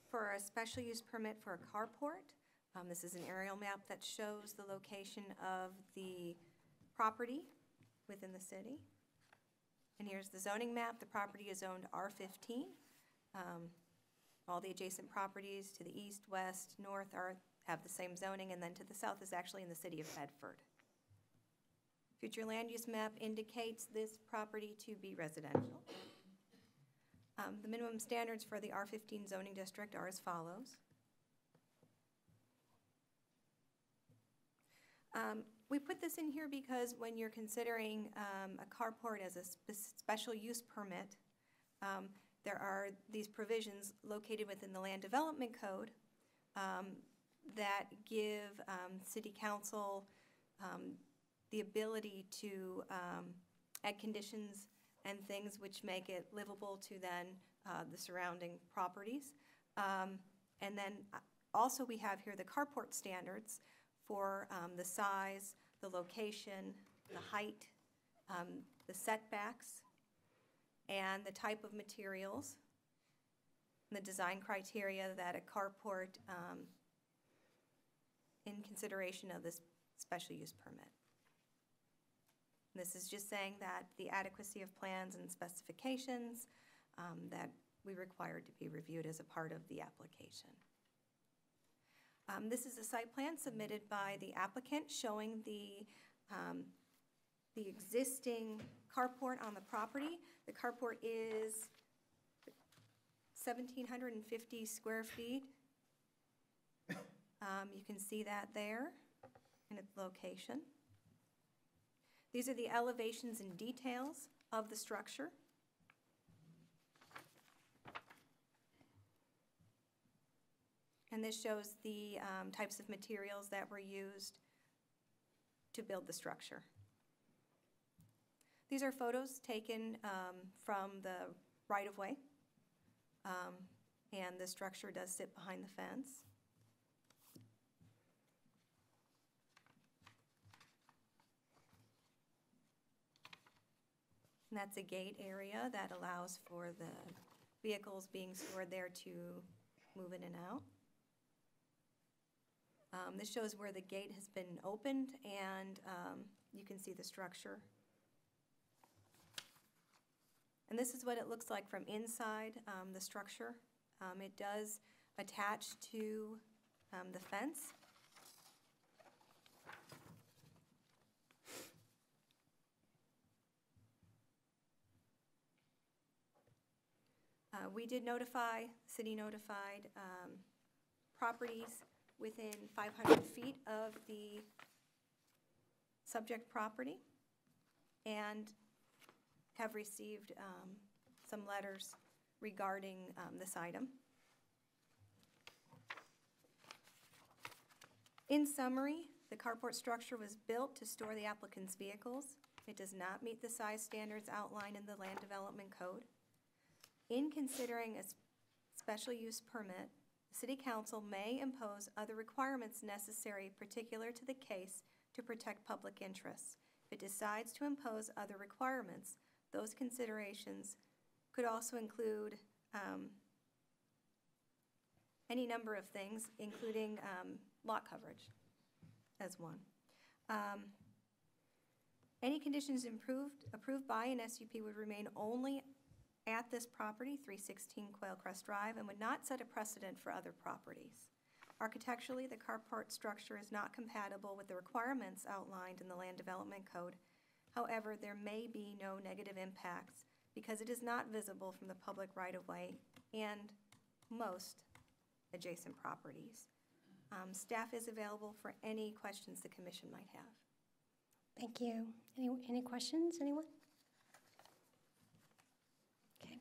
for a special use permit for a carport. This is an aerial map that shows the location of the property within the city. And here's the zoning map. The property is zoned R15. All the adjacent properties to the east, west, north have the same zoning, and then to the south is actually in the city of Bedford. Future land use map indicates this property to be residential. The minimum standards for the R15 zoning district are as follows. We put this in here because when you're considering a carport as a special use permit, there are these provisions located within the Land Development Code that give City Council the ability to add conditions and things which make it livable to then the surrounding properties. And then also we have here the carport standards for the size, the location, the height, the setbacks, and the type of materials, the design criteria that a carport in consideration of this special use permit. This is just saying that the adequacy of plans and specifications that we required to be reviewed as a part of the application. This is a site plan submitted by the applicant showing the existing carport on the property. The carport is 1,750 square feet. You can see that there in its location. These are the elevations and details of the structure. And this shows the types of materials that were used to build the structure. These are photos taken from the right-of-way, and the structure does sit behind the fence. And that's a gate area that allows for the vehicles being stored there to move in and out. This shows where the gate has been opened, and you can see the structure. And this is what it looks like from inside the structure. It does attach to the fence. We did notify, city notified properties within 500 feet of the subject property and have received some letters regarding this item. In summary, the carport structure was built to store the applicant's vehicles. It does not meet the size standards outlined in the Land Development Code. In considering a special use permit, the City Council may impose other requirements necessary particular to the case to protect public interests. If it decides to impose other requirements, those considerations could also include any number of things, including lot coverage as one. Any conditions approved by an SUP would remain only at this property, 316 Quail Crest Drive, and would not set a precedent for other properties. Architecturally, the carport structure is not compatible with the requirements outlined in the Land Development Code. However, there may be no negative impacts because it is not visible from the public right-of-way and most adjacent properties. Staff is available for any questions the commission might have. Thank you. Any questions, anyone? Okay.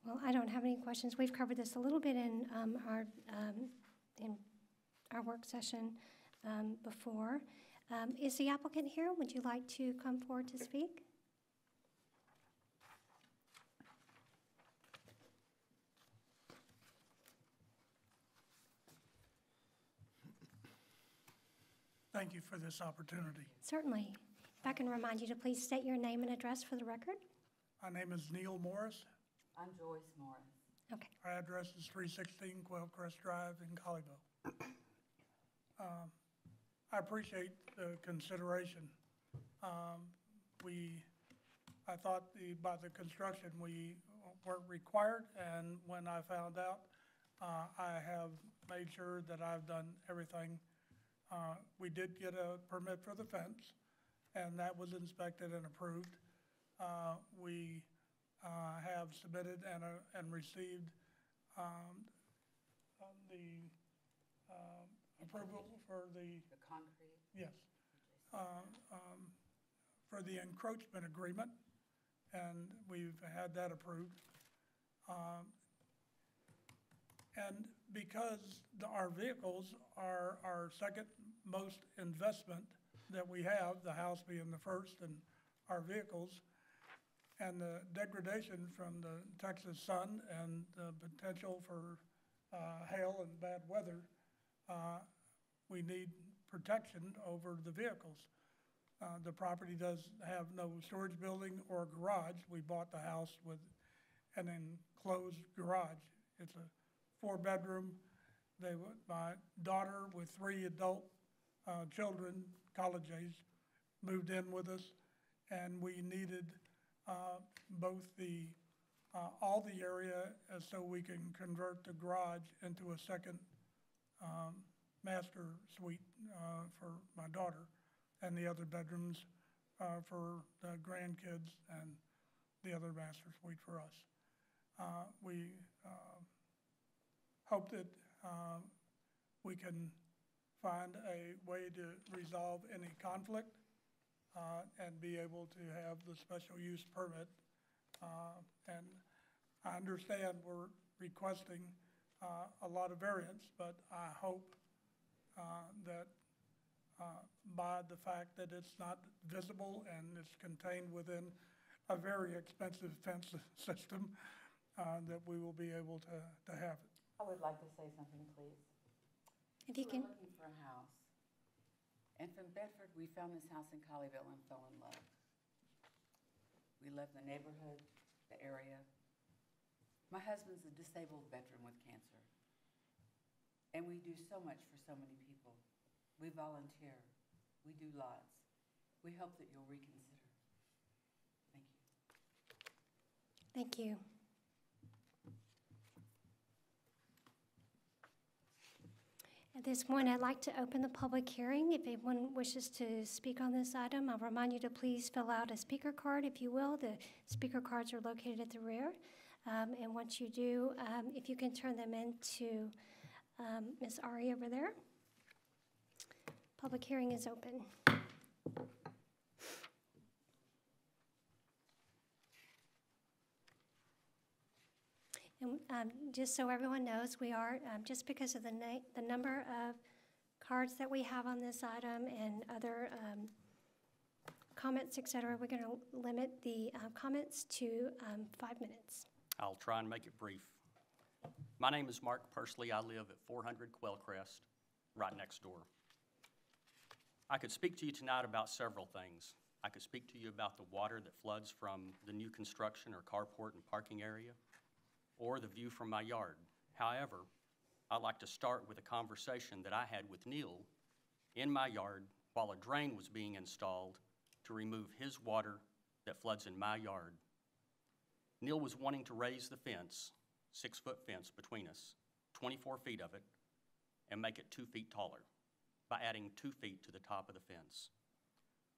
Well, I don't have any questions. We've covered this a little bit in our work session before. Is the applicant here? Would you like to come forward to speak? Thank you for this opportunity. Certainly. If I can remind you to please state your name and address for the record. My name is Neil Morris. I'm Joyce Morris. Okay. Our address is 316 Quail Crest Drive in Colleyville. I appreciate the consideration. I thought by the construction, we weren't required, and when I found out, I have made sure that I've done everything. We did get a permit for the fence, and that was inspected and approved. We have submitted and received the approval for the, concrete? yes, for the encroachment agreement, and we've had that approved. And because our vehicles are our second most investment that we have, the house being the first, and our vehicles, and the degradation from the Texas sun and the potential for hail and bad weather, we need protection over the vehicles. The property does have no storage building or garage. We bought the house with an enclosed garage. It's a 4-bedroom. My daughter with 3 adult children, college age, moved in with us, and we needed both all the area so we can convert the garage into a second master suite for my daughter, and the other bedrooms for the grandkids and the other master suite for us. We hope that we can find a way to resolve any conflict and be able to have the special use permit. And I understand we're requesting a lot of variance, but I hope that by the fact that it's not visible and it's contained within a very expensive fence system, that we will be able to have it. I would like to say something, please. If you can. We're looking for a house. And from Bedford, we found this house in Colleyville and fell in love. We love the neighborhood, the area. My husband's a disabled veteran with cancer. And we do so much for so many people. We volunteer. We do lots. We hope that you'll reconsider. Thank you. Thank you. At this point, I'd like to open the public hearing. If anyone wishes to speak on this item, I'll remind you to please fill out a speaker card, if you will. The speaker cards are located at the rear. And once you do, if you can turn them in to Ms. Ari over there. Public hearing is open. And just so everyone knows, we are, just because of the number of cards that we have on this item and other comments, et cetera, we're going to limit the comments to 5 minutes. I'll try and make it brief. My name is Mark Persley. I live at 400 Quailcrest, right next door. I could speak to you tonight about several things. I could speak to you about the water that floods from the new construction or carport and parking area, or the view from my yard. However, I'd like to start with a conversation that I had with Neil in my yard while a drain was being installed to remove his water that floods in my yard. Neil was wanting to raise the fence, 6-foot fence between us, 24 feet of it, and make it 2 feet taller by adding 2 feet to the top of the fence.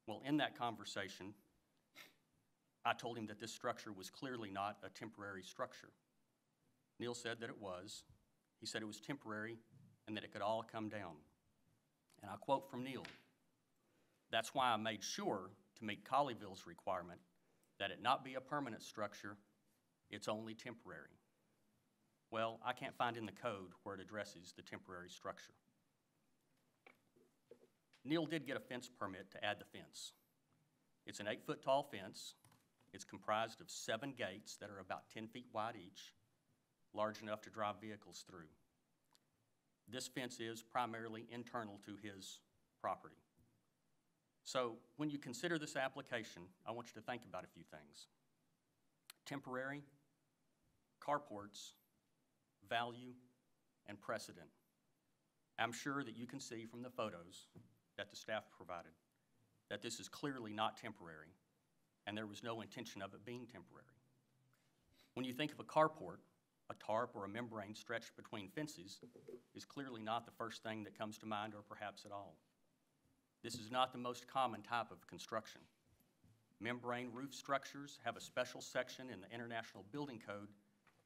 Well, in that conversation, I told him that this structure was clearly not a temporary structure. Neil said that it was. He said it was temporary and that it could all come down. And I quote from Neil, "That's why I made sure to meet Colleyville's requirement that it not be a permanent structure, it's only temporary." Well, I can't find in the code where it addresses the temporary structure. Neil did get a fence permit to add the fence. It's an 8-foot tall fence. It's comprised of 7 gates that are about 10 feet wide each, large enough to drive vehicles through. This fence is primarily internal to his property. So when you consider this application, I want you to think about a few things. Temporary, carports, value, and precedent. I'm sure that you can see from the photos that the staff provided that this is clearly not temporary, and there was no intention of it being temporary. When you think of a carport, a tarp or a membrane stretched between fences is clearly not the first thing that comes to mind, or perhaps at all. This is not the most common type of construction. Membrane roof structures have a special section in the International Building Code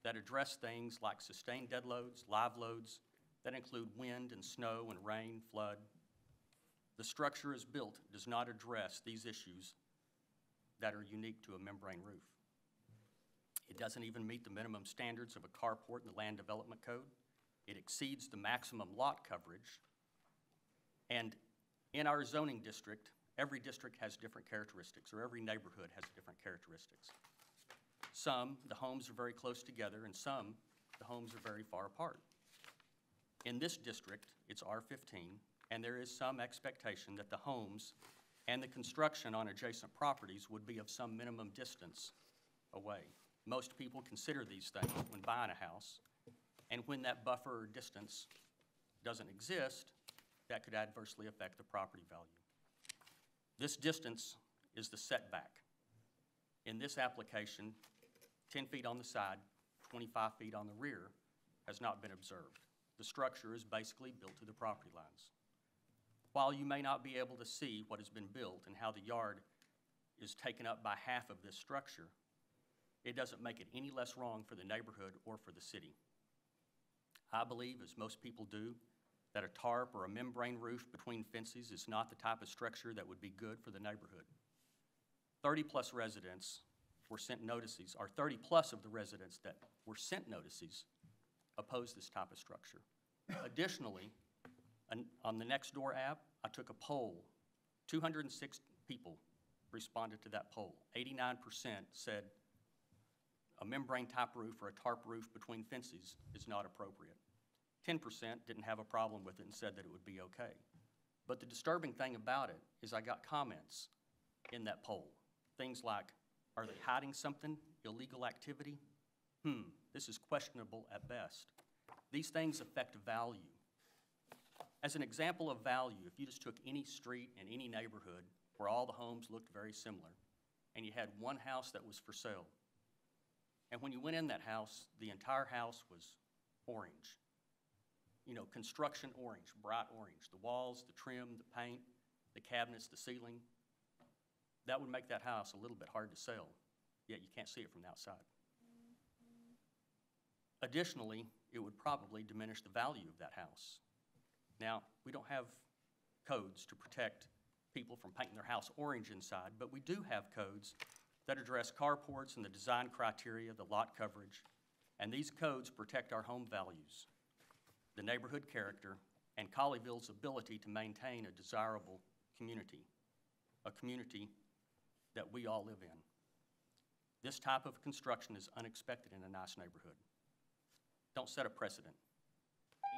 that address things like sustained dead loads, live loads, that include wind and snow and rain, flood. The structure as built does not address these issues that are unique to a membrane roof. It doesn't even meet the minimum standards of a carport in the Land Development Code. It exceeds the maximum lot coverage. And in our zoning district, every district has different characteristics, or every neighborhood has different characteristics. Some, the homes are very close together, and some, the homes are very far apart. In this district, it's R15, and there is some expectation that the homes and the construction on adjacent properties would be of some minimum distance away. Most people consider these things when buying a house, and when that buffer or distance doesn't exist, that could adversely affect the property value. This distance is the setback. In this application, 10 feet on the side, 25 feet on the rear has not been observed. The structure is basically built to the property lines. While you may not be able to see what has been built and how the yard is taken up by half of this structure, it doesn't make it any less wrong for the neighborhood or for the city. I believe, as most people do, that a tarp or a membrane roof between fences is not the type of structure that would be good for the neighborhood. 30-plus residents were sent notices, or 30-plus of the residents that were sent notices oppose this type of structure. Additionally, on the Nextdoor app, I took a poll. 206 people responded to that poll. 89% said a membrane-type roof or a tarp roof between fences is not appropriate. 10% didn't have a problem with it and said that it would be okay. But the disturbing thing about it is I got comments in that poll. Things like, are they hiding something, illegal activity? This is questionable at best. These things affect value. As an example of value, if you just took any street in any neighborhood where all the homes looked very similar, and you had one house that was for sale, and when you went in that house, the entire house was orange. You know, construction orange, bright orange. The walls, the trim, the paint, the cabinets, the ceiling. That would make that house a little bit hard to sell, yet you can't see it from the outside. Additionally, it would probably diminish the value of that house. Now, we don't have codes to protect people from painting their house orange inside, but we do have codes that address carports and the design criteria, the lot coverage, and these codes protect our home values, the neighborhood character, and Colleyville's ability to maintain a desirable community, a community that we all live in. This type of construction is unexpected in a nice neighborhood. Don't set a precedent.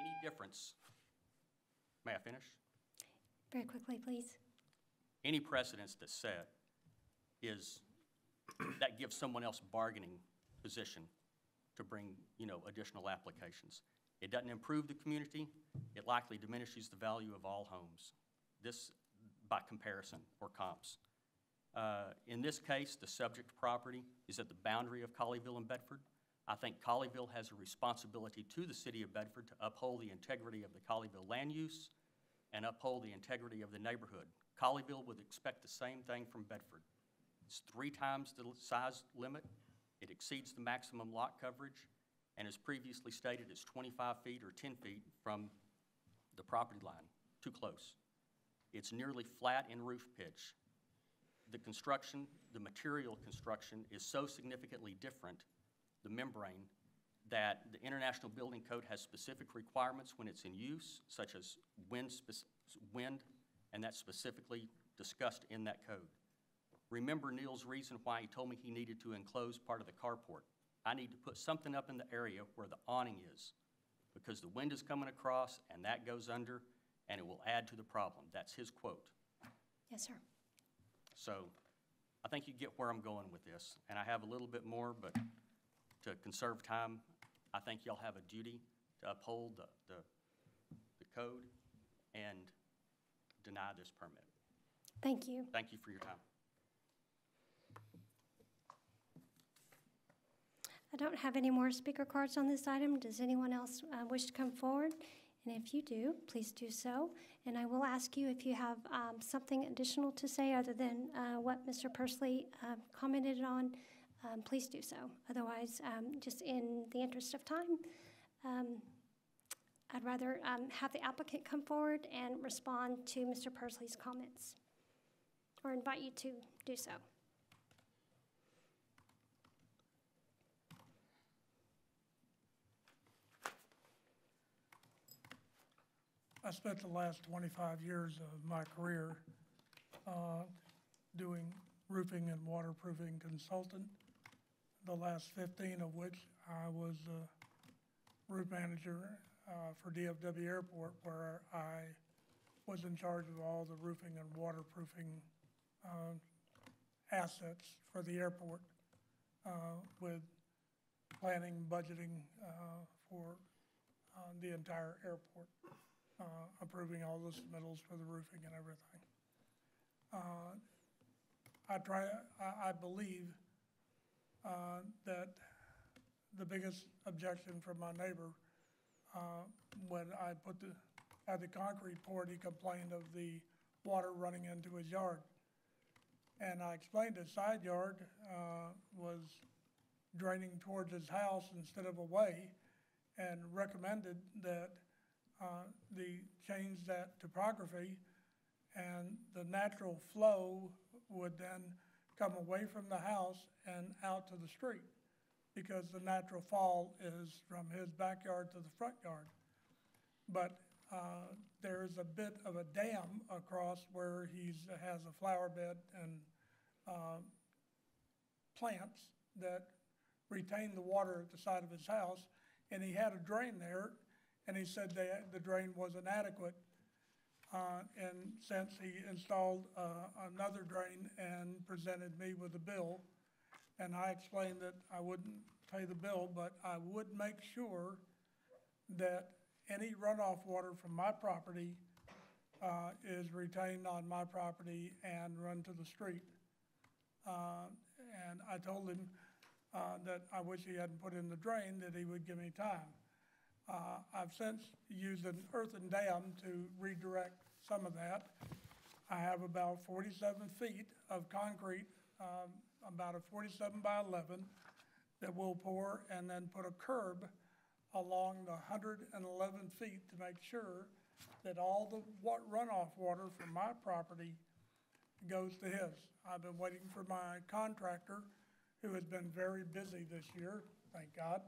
Any difference, may I finish? Very quickly, please. Any precedents that's set is, that gives someone else bargaining position to bring, additional applications. It doesn't improve the community. It likely diminishes the value of all homes. This, by comparison, or comps. In this case, the subject property is at the boundary of Colleyville and Bedford. I think Colleyville has a responsibility to the city of Bedford to uphold the integrity of the Colleyville land use and uphold the integrity of the neighborhood. Colleyville would expect the same thing from Bedford. It's 3 times the size limit. It exceeds the maximum lot coverage, and as previously stated, it's 25 feet or 10 feet from the property line, too close. It's nearly flat in roof pitch. The construction, the material construction is so significantly different, the membrane, that the International Building Code has specific requirements when it's in use, such as wind, and that's specifically discussed in that code. Remember Neil's reason why he told me he needed to enclose part of the carport. I need to put something up in the area where the awning is, because the wind is coming across and that goes under and it will add to the problem. That's his quote. Yes, sir. So I think you get where I'm going with this, and I have a little bit more, but to conserve time, I think y'all have a duty to uphold the code and deny this permit. Thank you. Thank you for your time. I don't have any more speaker cards on this item. Does anyone else wish to come forward? And if you do, please do so. And I will ask you if you have something additional to say other than what Mr. Pursley commented on, please do so. Otherwise, just in the interest of time, I'd rather have the applicant come forward and respond to Mr. Pursley's comments, or invite you to do so. I spent the last 25 years of my career doing roofing and waterproofing consultant, the last 15 of which I was a roof manager for DFW Airport, where I was in charge of all the roofing and waterproofing assets for the airport, with planning, budgeting for the entire airport. Approving all the submittals for the roofing and everything. I believe that the biggest objection from my neighbor, when I had the concrete poured, he complained of the water running into his yard. And I explained his side yard was draining towards his house instead of away, and recommended that the change that topography, and the natural flow would then come away from the house and out to the street, because the natural fall is from his backyard to the front yard. But there's a bit of a dam across where he has a flower bed and plants that retain the water at the side of his house, and he had a drain there. And he said the drain was inadequate, and since he installed another drain and presented me with a bill, and I explained that I wouldn't pay the bill, but I would make sure that any runoff water from my property is retained on my property and run to the street. And I told him that I wish he hadn't put in the drain, that he would give me time. I've since used an earthen dam to redirect some of that. I have about 47 feet of concrete, about a 47 by 11, that we'll pour and then put a curb along the 111 feet to make sure that all the runoff water from my property goes to his. I've been waiting for my contractor, who has been very busy this year, thank God.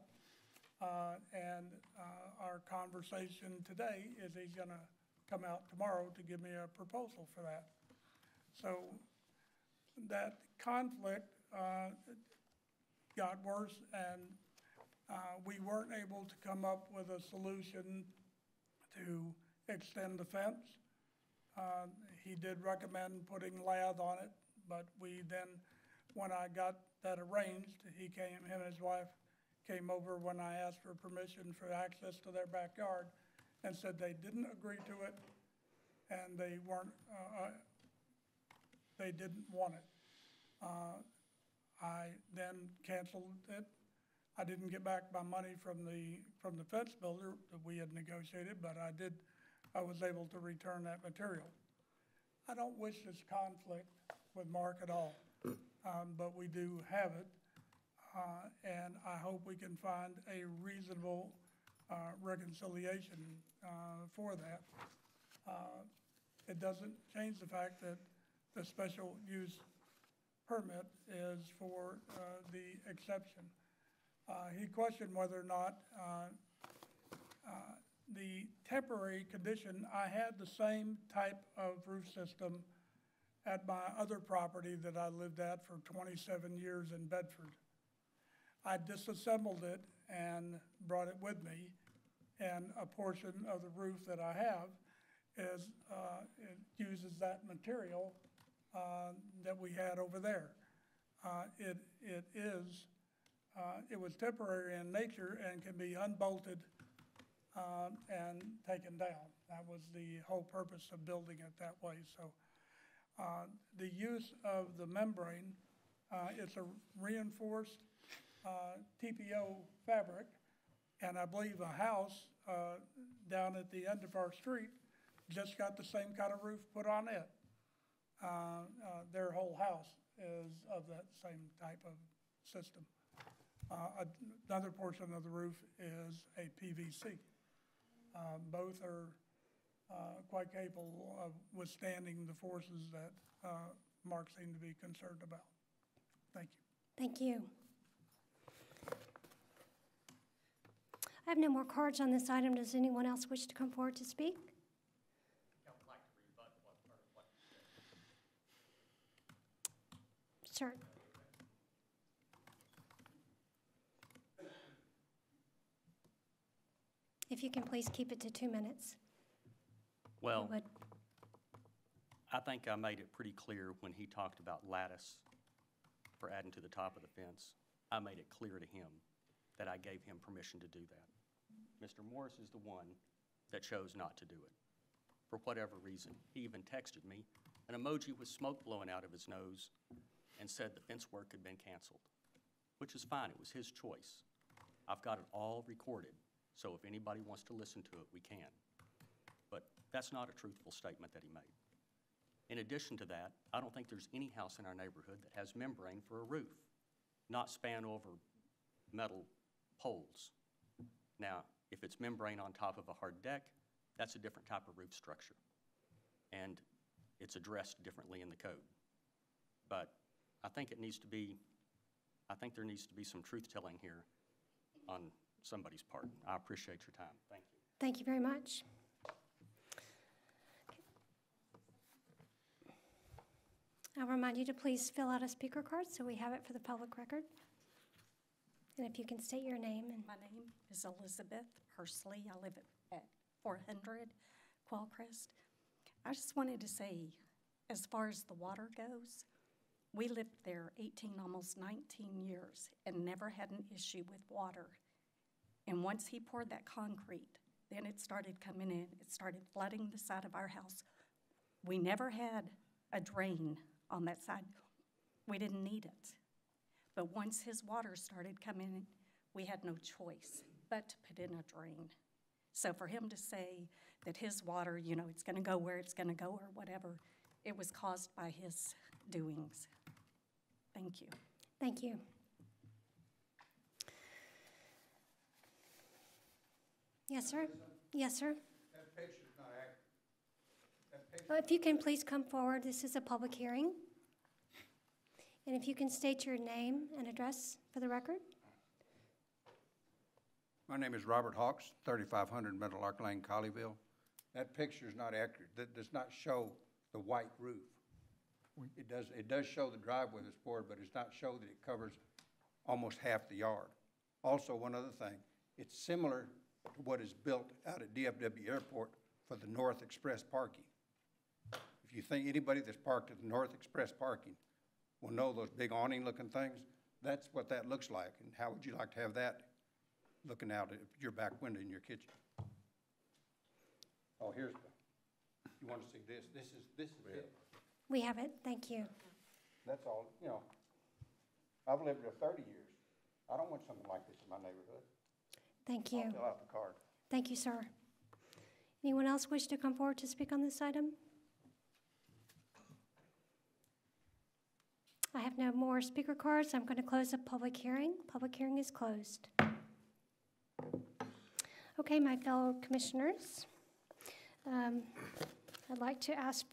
And our conversation today is he's going to come out tomorrow to give me a proposal for that. So that conflict got worse, and we weren't able to come up with a solution to extend the fence. He did recommend putting lath on it, but we then, when I got that arranged, him and his wife came over when I asked for permission for access to their backyard, and said they didn't agree to it, and they didn't want it. I then canceled it. I didn't get back my money from the fence builder that we had negotiated, but I was able to return that material. I don't wish this conflict with Mark at all, but we do have it. And I hope we can find a reasonable reconciliation for that. It doesn't change the fact that the special use permit is for the exception. He questioned whether or not the temporary condition, I had the same type of roof system at my other property that I lived at for 27 years in Bedford. I disassembled it and brought it with me, and a portion of the roof that I have is, it uses that material that we had over there. It is it was temporary in nature and can be unbolted and taken down. That was the whole purpose of building it that way. So the use of the membrane, it's a reinforced TPO fabric, and I believe a house down at the end of our street just got the same kind of roof put on it. Their whole house is of that same type of system. Another portion of the roof is a PVC. Both are quite capable of withstanding the forces that Mark seemed to be concerned about. Thank you. Thank you. I have no more cards on this item. Does anyone else wish to come forward to speak? Sir. If you can please keep it to 2 minutes. Well, I would. I think I made it pretty clear when he talked about lattice for adding to the top of the fence. I made it clear to him that I gave him permission to do that. Mr. Morris is the one that chose not to do it, for whatever reason. He even texted me an emoji with smoke blowing out of his nose and said the fence work had been canceled, which is fine. It was his choice. I've got it all recorded, so if anybody wants to listen to it, we can. But that's not a truthful statement that he made. In addition to that, I don't think there's any house in our neighborhood that has membrane for a roof, not span over metal poles. Now, if it's membrane on top of a hard deck, that's a different type of roof structure, and it's addressed differently in the code. But I think there needs to be some truth-telling here on somebody's part. I appreciate your time. Thank you. Thank you very much. I'll remind you to please fill out a speaker card so we have it for the public record. And if you can state your name. My name is Elizabeth Pursley. I live at 400 Quellcrest. I just wanted to say, as far as the water goes, we lived there 18, almost 19 years and never had an issue with water. And once he poured that concrete, then it started coming in. It started flooding the side of our house. We never had a drain on that side. We didn't need it. But once his water started coming in, we had no choice but to put in a drain. So for him to say that his water, you know, it's going to go where it's going to go or whatever, it was caused by his doings. Thank you. Thank you. Yes, sir. Yes, sir. That picture's not accurate. If you can please come forward, this is a public hearing. And if you can state your name and address for the record. My name is Robert Hawks, 3500 Meadowlark Lane, Colleyville. That picture's not accurate. That does not show the white roof. It does show the driveway that's poured, but it's not show that it covers almost half the yard. Also, one other thing, it's similar to what is built out at DFW Airport for the North Express parking. If you think anybody that's parked at the North Express parking will know those big awning-looking things, that's what that looks like. And how would you like to have that looking out at your back window in your kitchen? Oh, you want to see this? This is it. We have it. Thank you. That's all, you know. I've lived there 30 years. I don't want something like this in my neighborhood. Thank you. I'll fill out the card. Thank you, sir. Anyone else wish to come forward to speak on this item? I have no more speaker cards. I'm going to close the public hearing. Public hearing is closed. Okay, my fellow commissioners, I'd like to ask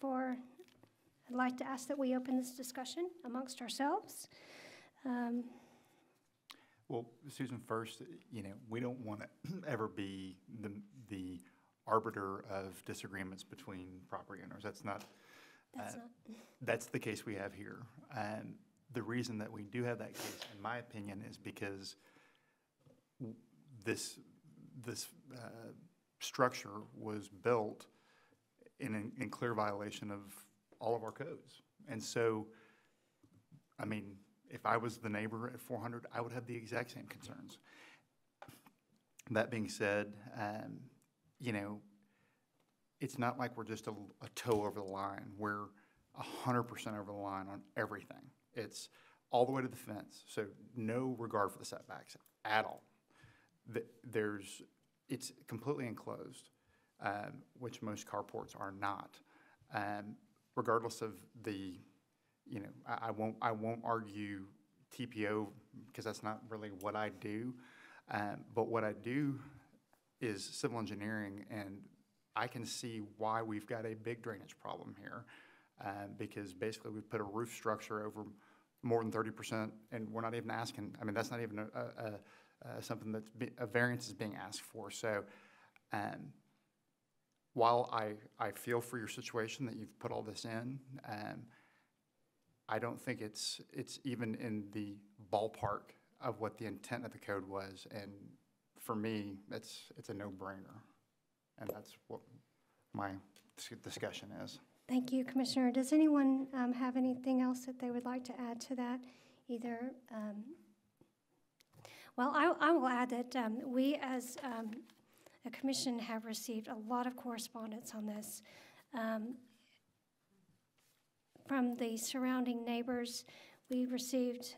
that we open this discussion amongst ourselves. Well, Susan, first, you know, we don't want to ever be the arbiter of disagreements between property owners. That's the case we have here. And the reason that we do have that case, in my opinion, is because this structure was built in clear violation of all of our codes. And so, I mean, If I was the neighbor at 400, I would have the exact same concerns. That being said, you know, it's not like we're just a toe over the line. We're 100% over the line on everything. It's all the way to the fence, so no regard for the setbacks at all. It's completely enclosed, which most carports are not. Regardless of the, you know, I won't argue TPO because that's not really what I do. But what I do is civil engineering, and I can see why we've got a big drainage problem here, because basically we put a roof structure over more than 30%, and we're not even asking. I mean, that's not even something that's a variance is being asked for. So, while I feel for your situation that you've put all this in, I don't think it's even in the ballpark of what the intent of the code was. And for me, it's a no-brainer, and that's what my discussion is. Thank you, Commissioner. Does anyone have anything else that they would like to add to that? Either, well, I will add that we as a commission have received a lot of correspondence on this from the surrounding neighbors. We received,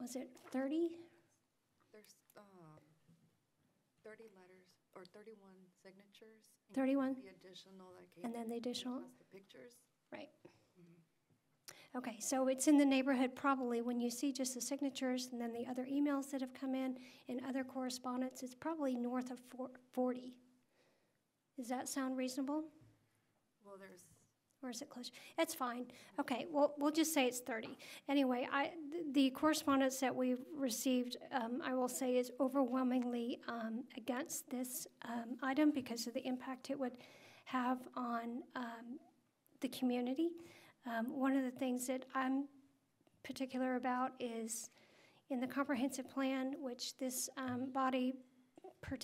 was it 30? There's 30 letters, or 31 signatures. 31? The additional that came. And then the additional? Plus the pictures. Right. Okay, so it's in the neighborhood probably when you see just the signatures and then the other emails that have come in and other correspondence, it's probably north of 40. Does that sound reasonable? Well, there's... Or is it close? It's fine. Okay, well, we'll just say it's 30. Anyway, the correspondence that we've received, I will say, is overwhelmingly against this item because of the impact it would have on the community. One of the things that I'm particular about is in the comprehensive plan, which this body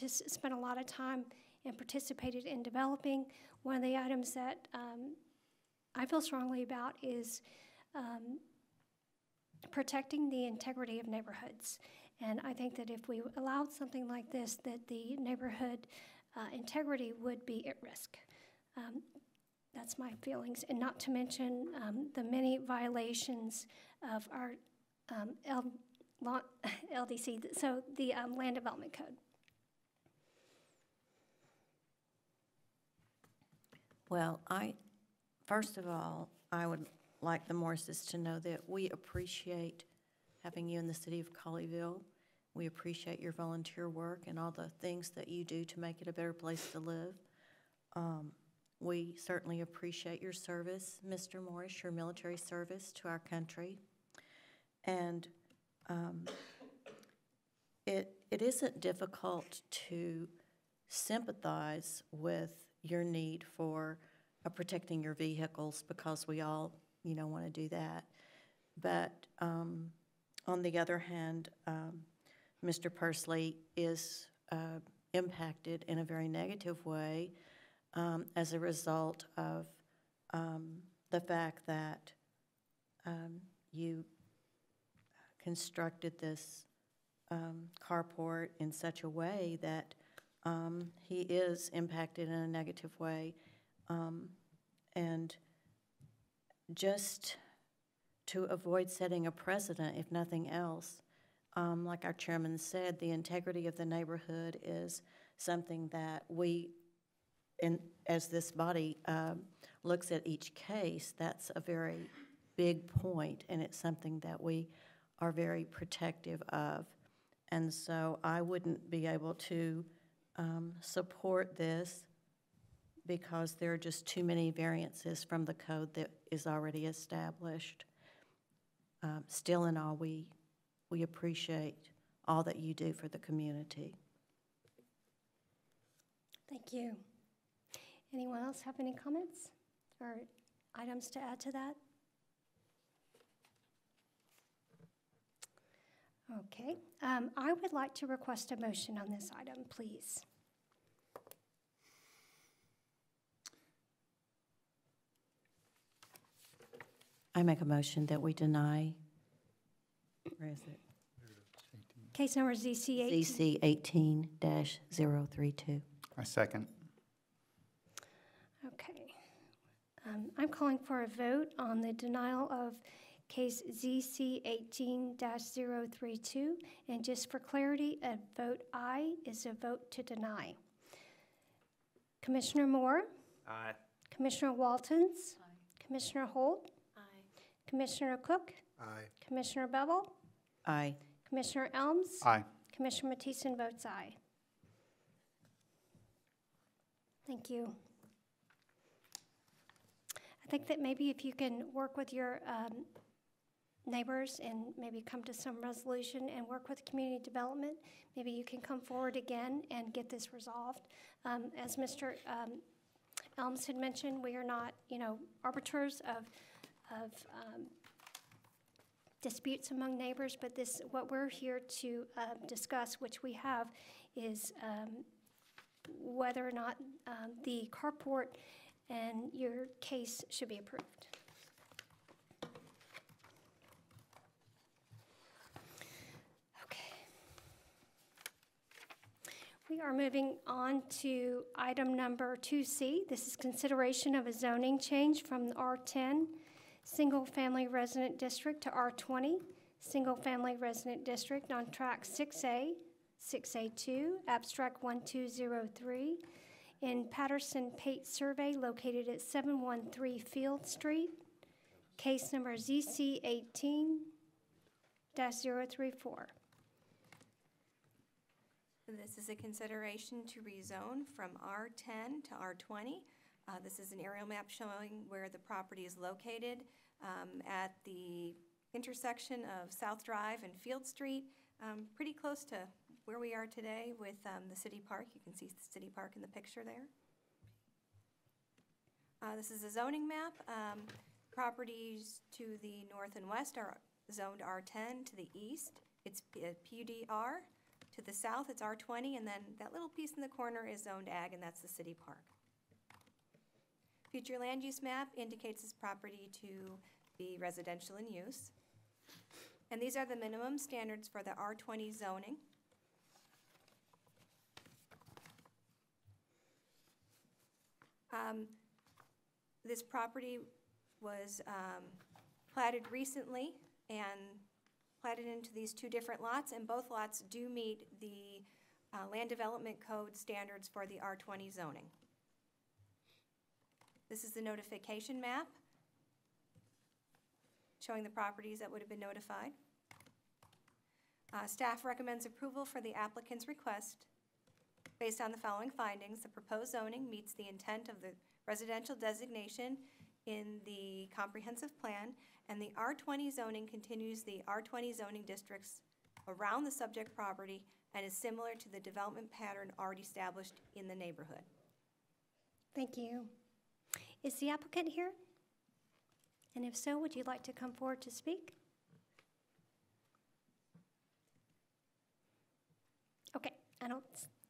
spent a lot of time and participated in developing. One of the items that I feel strongly about is protecting the integrity of neighborhoods. And I think that if we allowed something like this, that the neighborhood integrity would be at risk. That's my feelings, and not to mention the many violations of our LDC, so the Land Development Code. Well, first of all, I would like the Morrises to know that we appreciate having you in the city of Colleyville. We appreciate your volunteer work and all the things that you do to make it a better place to live. We certainly appreciate your service, Mr. Morris, your military service to our country. And it isn't difficult to sympathize with your need for protecting your vehicles because we all, want to do that. But on the other hand, Mr. Pursley is impacted in a very negative way as a result of the fact that you constructed this carport in such a way that he is impacted in a negative way. And just to avoid setting a precedent, if nothing else, like our chairman said, the integrity of the neighborhood is something that we, as this body looks at each case, that's a very big point, and it's something that we are very protective of. And so I wouldn't be able to support this because there are just too many variances from the code that is already established. Still in all, we appreciate all that you do for the community. Thank you. Anyone else have any comments or items to add to that? Okay. I would like to request a motion on this item, please. I make a motion that we deny, where is it? Case number ZC 18. ZC 18-032. I second. Okay. I'm calling for a vote on the denial of case ZC 18-032. And just for clarity, a vote aye is a vote to deny. Commissioner Moore? Aye. Commissioner Waltons? Aye. Commissioner Holt? Aye. Commissioner Cook? Aye. Commissioner Bevel? Aye. Commissioner Elms? Aye. Commissioner Matheson votes aye. Thank you. I think that maybe if you can work with your neighbors and maybe come to some resolution and work with community development, maybe you can come forward again and get this resolved. As Mr. Elms had mentioned, we are not, arbiters of disputes among neighbors, but what we're here to discuss, which we have, is whether or not the carport and your case should be approved. Okay. We are moving on to item number 2C. This is consideration of a zoning change from the R10 Single-Family Resident District to R20 Single-Family Resident District on Track 6A, 6A2, Abstract 1203, in Patterson-Pate Survey located at 713 Field Street, case number ZC 18-034. This is a consideration to rezone from R10 to R20. This is an aerial map showing where the property is located at the intersection of South Drive and Field Street, pretty close to where we are today with the city park. You can see the city park in the picture there. This is a zoning map. Properties to the north and west are zoned R10. To the east, it's PUD-R. To the south, it's R20, and then that little piece in the corner is zoned ag, and that's the city park. Future land use map indicates this property to be residential in use. And these are the minimum standards for the R20 zoning. This property was platted recently and platted into these two different lots, and both lots do meet the Land Development Code standards for the R20 zoning. This is the notification map showing the properties that would have been notified. Staff recommends approval for the applicant's request based on the following findings. The proposed zoning meets the intent of the residential designation in the comprehensive plan, and the R20 zoning continues the R20 zoning districts around the subject property and is similar to the development pattern already established in the neighborhood. Thank you. Is the applicant here? And if so, would you like to come forward to speak? Okay, I don't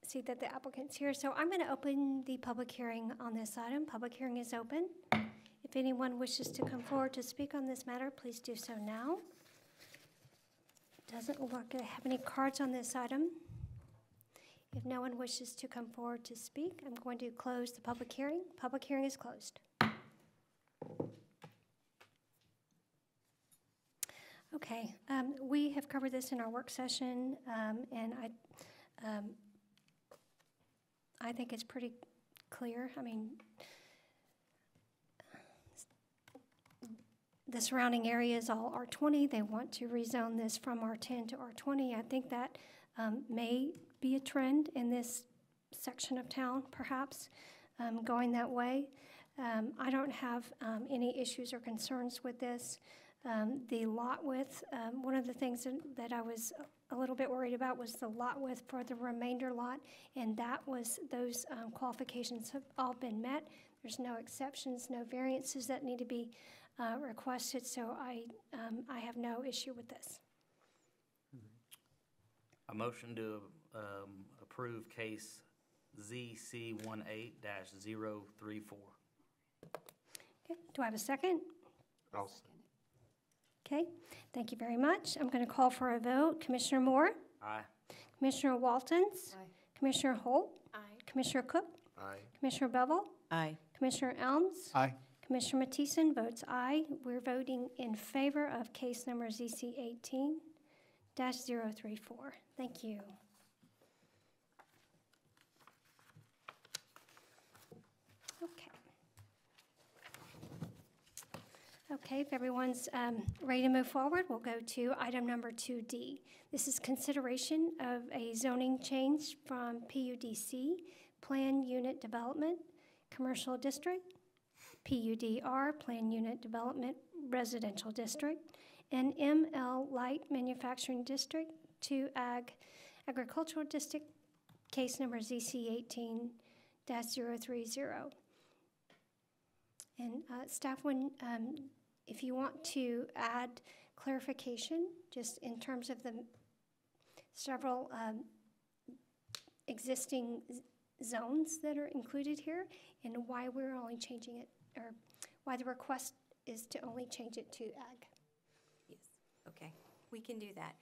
see that the applicant's here, so I'm going to open the public hearing on this item. Public hearing is open. If anyone wishes to come forward to speak on this matter, please do so now. Doesn't look like I have any cards on this item. If no one wishes to come forward to speak, I'm going to close the public hearing. Public hearing is closed. Okay, we have covered this in our work session, and I think it's pretty clear. I mean, the surrounding area is all R20. They want to rezone this from R10 to R20. I think that may be a trend in this section of town, perhaps, going that way. I don't have any issues or concerns with this. The lot width, one of the things that I was a little bit worried about was the lot width for the remainder lot, and those qualifications have all been met. There's no exceptions, no variances that need to be requested, so I have no issue with this. A motion to approve case ZC18-034. Okay, do I have a second? I'll second. Okay, thank you very much. I'm going to call for a vote. Commissioner Moore? Aye. Commissioner Waltons? Aye. Commissioner Holt? Aye. Commissioner Cook? Aye. Commissioner Bevel? Aye. Commissioner Elms? Aye. Commissioner Mattison votes aye. We're voting in favor of case number ZC 18-034. Thank you. Okay. Okay, if everyone's ready to move forward, we'll go to item number 2D. This is consideration of a zoning change from PUDC, Plan Unit Development, Commercial District, PUDR, Plan Unit Development, Residential District, and ML Light Manufacturing District to Agricultural District, case number ZC 18-030. And staff, if you want to add clarification, just in terms of the several existing zones that are included here, and why we're only changing it, or why the request is to only change it to ag. Yes, okay, we can do that.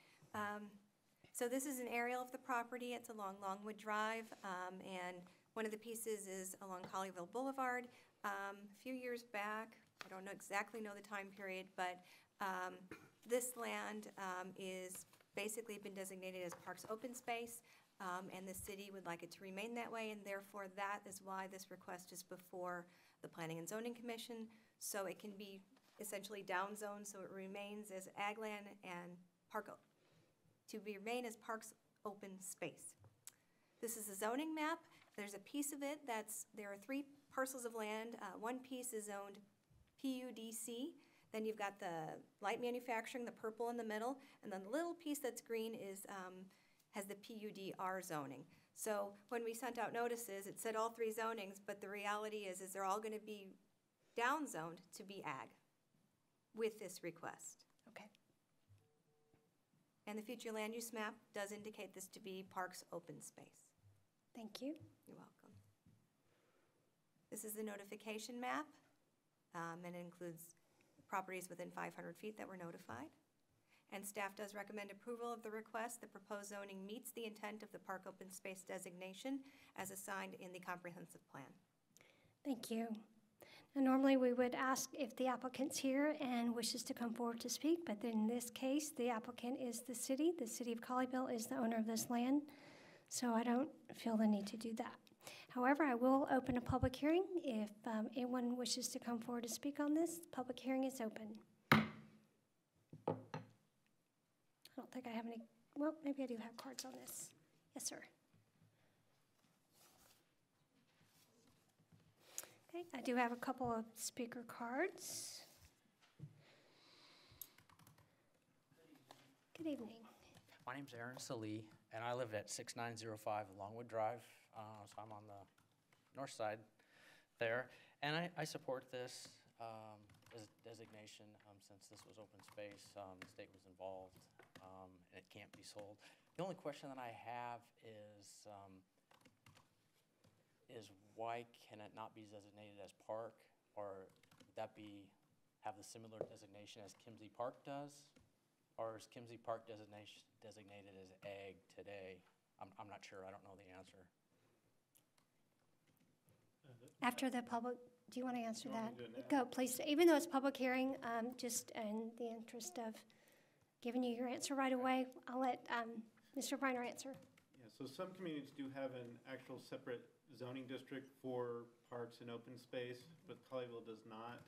So this is an aerial of the property. It's along Longwood Drive, and one of the pieces is along Colleyville Boulevard. A few years back, I don't exactly know the time period, but this land is basically been designated as Parks Open Space, and the city would like it to remain that way, and therefore that is why this request is before the Planning and Zoning Commission, so it can be essentially downzoned, so it remains as ag land and remain as Parks Open Space. This is a zoning map. There's a piece of it there are 3 parcels of land. One piece is zoned PUDC. Then you've got the light manufacturing, the purple in the middle, and then the little piece that's green has the PUDR zoning. So when we sent out notices, it said all 3 zonings, but the reality is they're all going to be downzoned to be ag with this request. Okay. And the future land use map does indicate this to be Parks Open Space. Thank you. You're welcome. This is the notification map, and it includes properties within 500 feet that were notified. And staff does recommend approval of the request. The proposed zoning meets the intent of the Park Open Space designation as assigned in the comprehensive plan. Thank you. Now, normally we would ask if the applicant's here and wishes to come forward to speak, but in this case, the applicant is the city. The city of Colleyville is the owner of this land, so I don't feel the need to do that. However, I will open a public hearing. If anyone wishes to come forward to speak on this, the public hearing is open. I don't think I have any, well, maybe I do have cards on this. Yes, sir. Okay, I do have a couple of speaker cards. Good evening. My name's Aaron Salee, and I live at 6905 Longwood Drive. So I'm on the north side there. And I support this designation since this was open space. The state was involved, and it can't be sold. The only question that I have is why can it not be designated as park, or would that have the similar designation as Kimsey Park does, or is Kimsey Park designated as ag today? I'm not sure. I don't know the answer. After the public, do you want to answer that? Go, please. Even though it's public hearing, just in the interest of giving you your answer right away, I'll let Mr. Briner answer. Yeah, so some communities do have an actual separate zoning district for parks and open space, but Colleyville does not.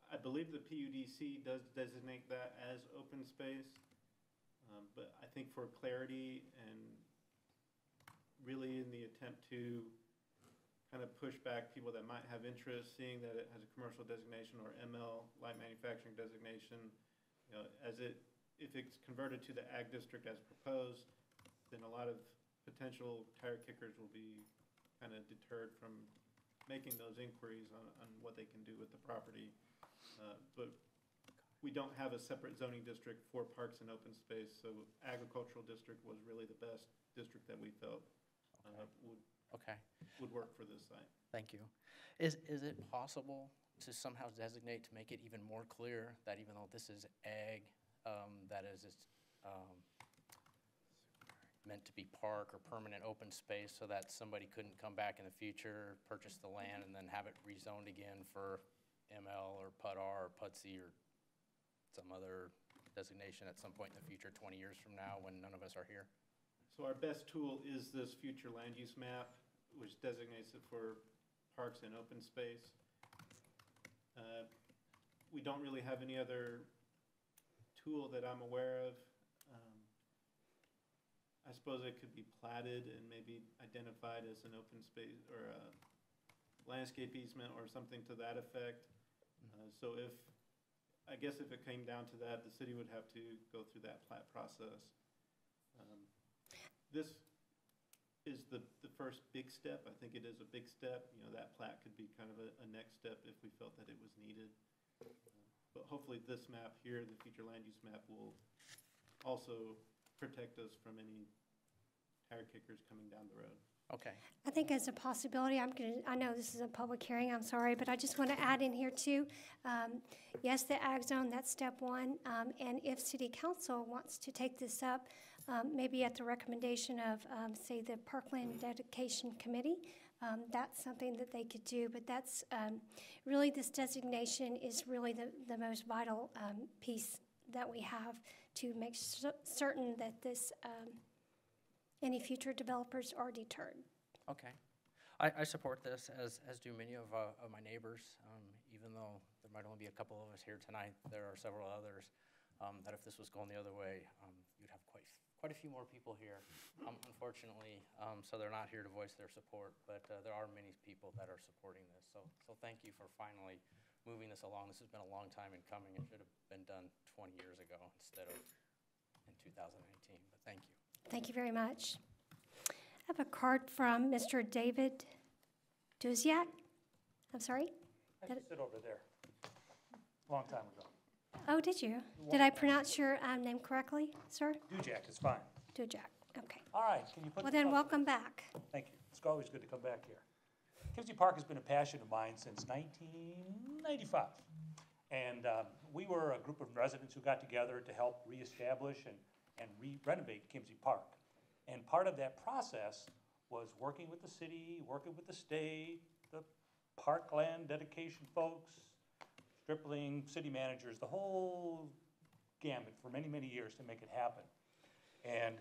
I believe the PUDC does designate that as open space, but I think for clarity and really in the attempt to kind of push back people that might have interest, seeing that it has a commercial designation or ML, light manufacturing designation, if it's converted to the ag district as proposed, then a lot of potential tire kickers will be kind of deterred from making those inquiries on what they can do with the property. But we don't have a separate zoning district for parks and open space, so agricultural district was really the best district that we felt would work for this site. Thank you. Is it possible to somehow designate, to make it even more clear that even though this is ag, that is, it's meant to be park or permanent open space so that somebody couldn't come back in the future, purchase the land, and then have it rezoned again for ML or PUD R or PUD C or some other designation at some point in the future, 20 years from now, when none of us are here. So our best tool is this future land use map, which designates it for parks and open space. We don't really have any other tool that I'm aware of. I suppose it could be platted and maybe identified as an open space or a landscape easement or something to that effect. So I guess if it came down to that, the city would have to go through that plat process. This is the first big step. I think it is a big step. You know, that plat could be kind of a next step if we felt that it was needed. But hopefully this map here, the future land use map, will also protect us from any tire kickers coming down the road. Okay. I think as a possibility, I know this is a public hearing, I'm sorry, but I just want to add in here too. Yes, the ag zone, that's step one. And if city council wants to take this up, maybe at the recommendation of, say, the Parkland Dedication Committee, that's something that they could do. But that's really, this designation is really the most vital piece that we have to make certain that this any future developers are deterred. Okay. I support this, as do many of my neighbors. Even though there might only be a couple of us here tonight, there are several others that if this was going the other way, you'd have quite a few more people here, unfortunately. So they're not here to voice their support, but there are many people that are supporting this. So thank you for finally moving this along. This has been a long time in coming. It should have been done 20 years ago instead of in 2019, but thank you. Thank you very much. I have a card from Mr. David Duziak. I'm sorry? I used to sit over there, long time ago. Oh, did you? Did I pronounce your name correctly, sir? Dujak is fine. Dujak, okay. All right, can you put Well, this then, up? welcome back. Thank you. It's always good to come back here. Kimsey Park has been a passion of mine since 1995. And we were a group of residents who got together to help reestablish and renovate Kimsey Park. And part of that process was working with the city, working with the state, the parkland dedication folks, Stripling, city managers, the whole gamut for many, many years to make it happen. And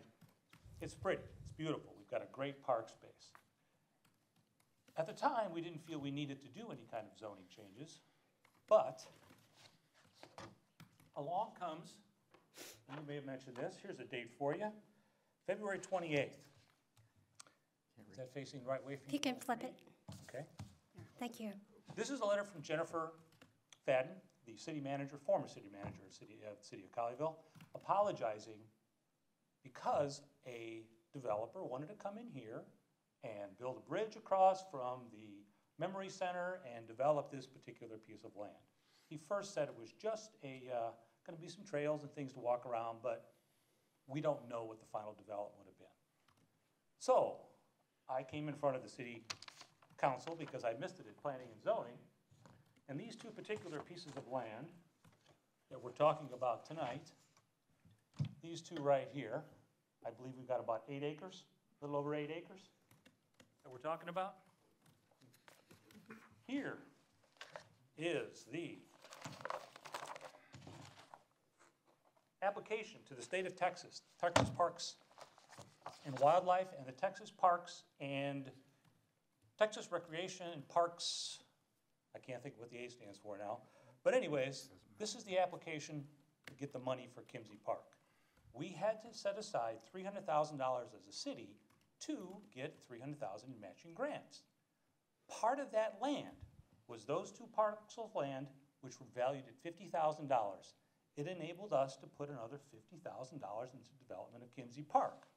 it's pretty, it's beautiful. We've got a great park space. At the time, we didn't feel we needed to do any kind of zoning changes, but along comes, and you may have mentioned this, here's a date for you, February 28th. Is that facing the right way for you? He can flip it. Okay. Thank you. This is a letter from Jennifer Fadden, the city manager, former city manager of the city of Colleyville, apologizing because a developer wanted to come in here and build a bridge across from the memory center and develop this particular piece of land. He first said it was just going to be some trails and things to walk around, but we don't know what the final development would have been. So I came in front of the city council because I missed it in planning and zoning, and these two particular pieces of land that we're talking about tonight, these two right here, I believe we've got about 8 acres, a little over 8 acres that we're talking about. Here is the application to the state of Texas, Texas Parks and Wildlife, and the Texas Parks and Texas Recreation and Parks, I can't think of what the A stands for now. But anyways, this is the application to get the money for Kimsey Park. We had to set aside $300,000 as a city to get $300,000 in matching grants. Part of that land was those two parcels of land which were valued at $50,000. It enabled us to put another $50,000 into development of Kimsey Park.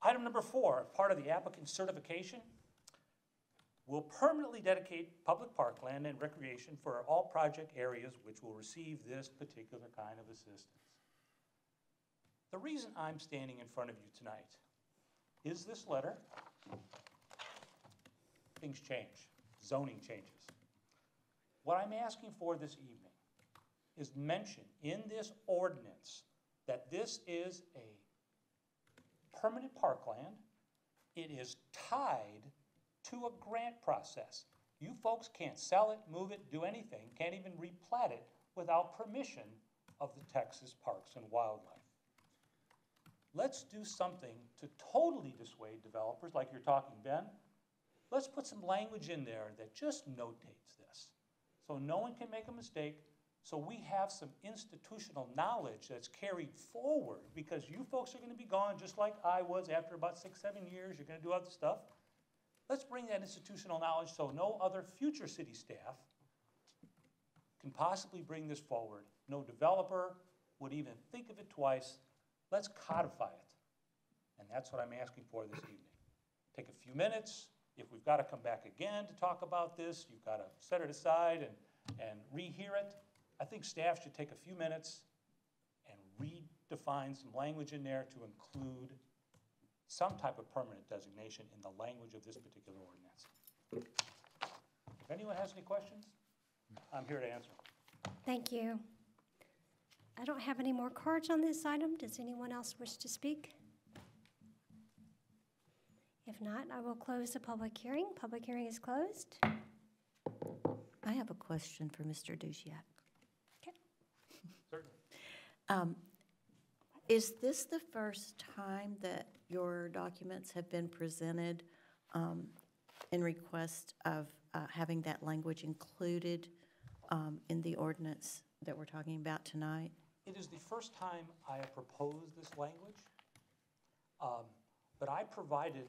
Item number 4, part of the applicant's certification, will permanently dedicate public parkland and recreation for all project areas which will receive this particular kind of assistance. The reason I'm standing in front of you tonight is this letter. Things change. zoning changes. What I'm asking for this evening is mention in this ordinance that this is a permanent parkland. It is tied to a grant process. You folks can't sell it, move it, do anything, can't even replat it without permission of the Texas Parks and Wildlife. Let's do something to totally dissuade developers like you're talking, Ben. Let's put some language in there that just notates this, so no one can make a mistake, so we have some institutional knowledge that's carried forward, because you folks are going to be gone just like I was after about 6, 7 years. You're going to do other stuff. Let's bring that institutional knowledge so no other future city staff can possibly bring this forward. No developer would even think of it twice. Let's codify it. And that's what I'm asking for this evening. Take a few minutes. If we've got to come back again to talk about this, you've got to set it aside and rehear it. I think staff should take a few minutes and redefine some language in there to include some type of permanent designation in the language of this particular ordinance. If anyone has any questions, I'm here to answer. Thank you. I don't have any more cards on this item. Does anyone else wish to speak? If not, I will close the public hearing. Public hearing is closed. I have a question for Mr. Duziak. Okay. Certainly. Is this the first time that your documents have been presented in request of having that language included in the ordinance that we're talking about tonight? It is the first time I have proposed this language, but I provided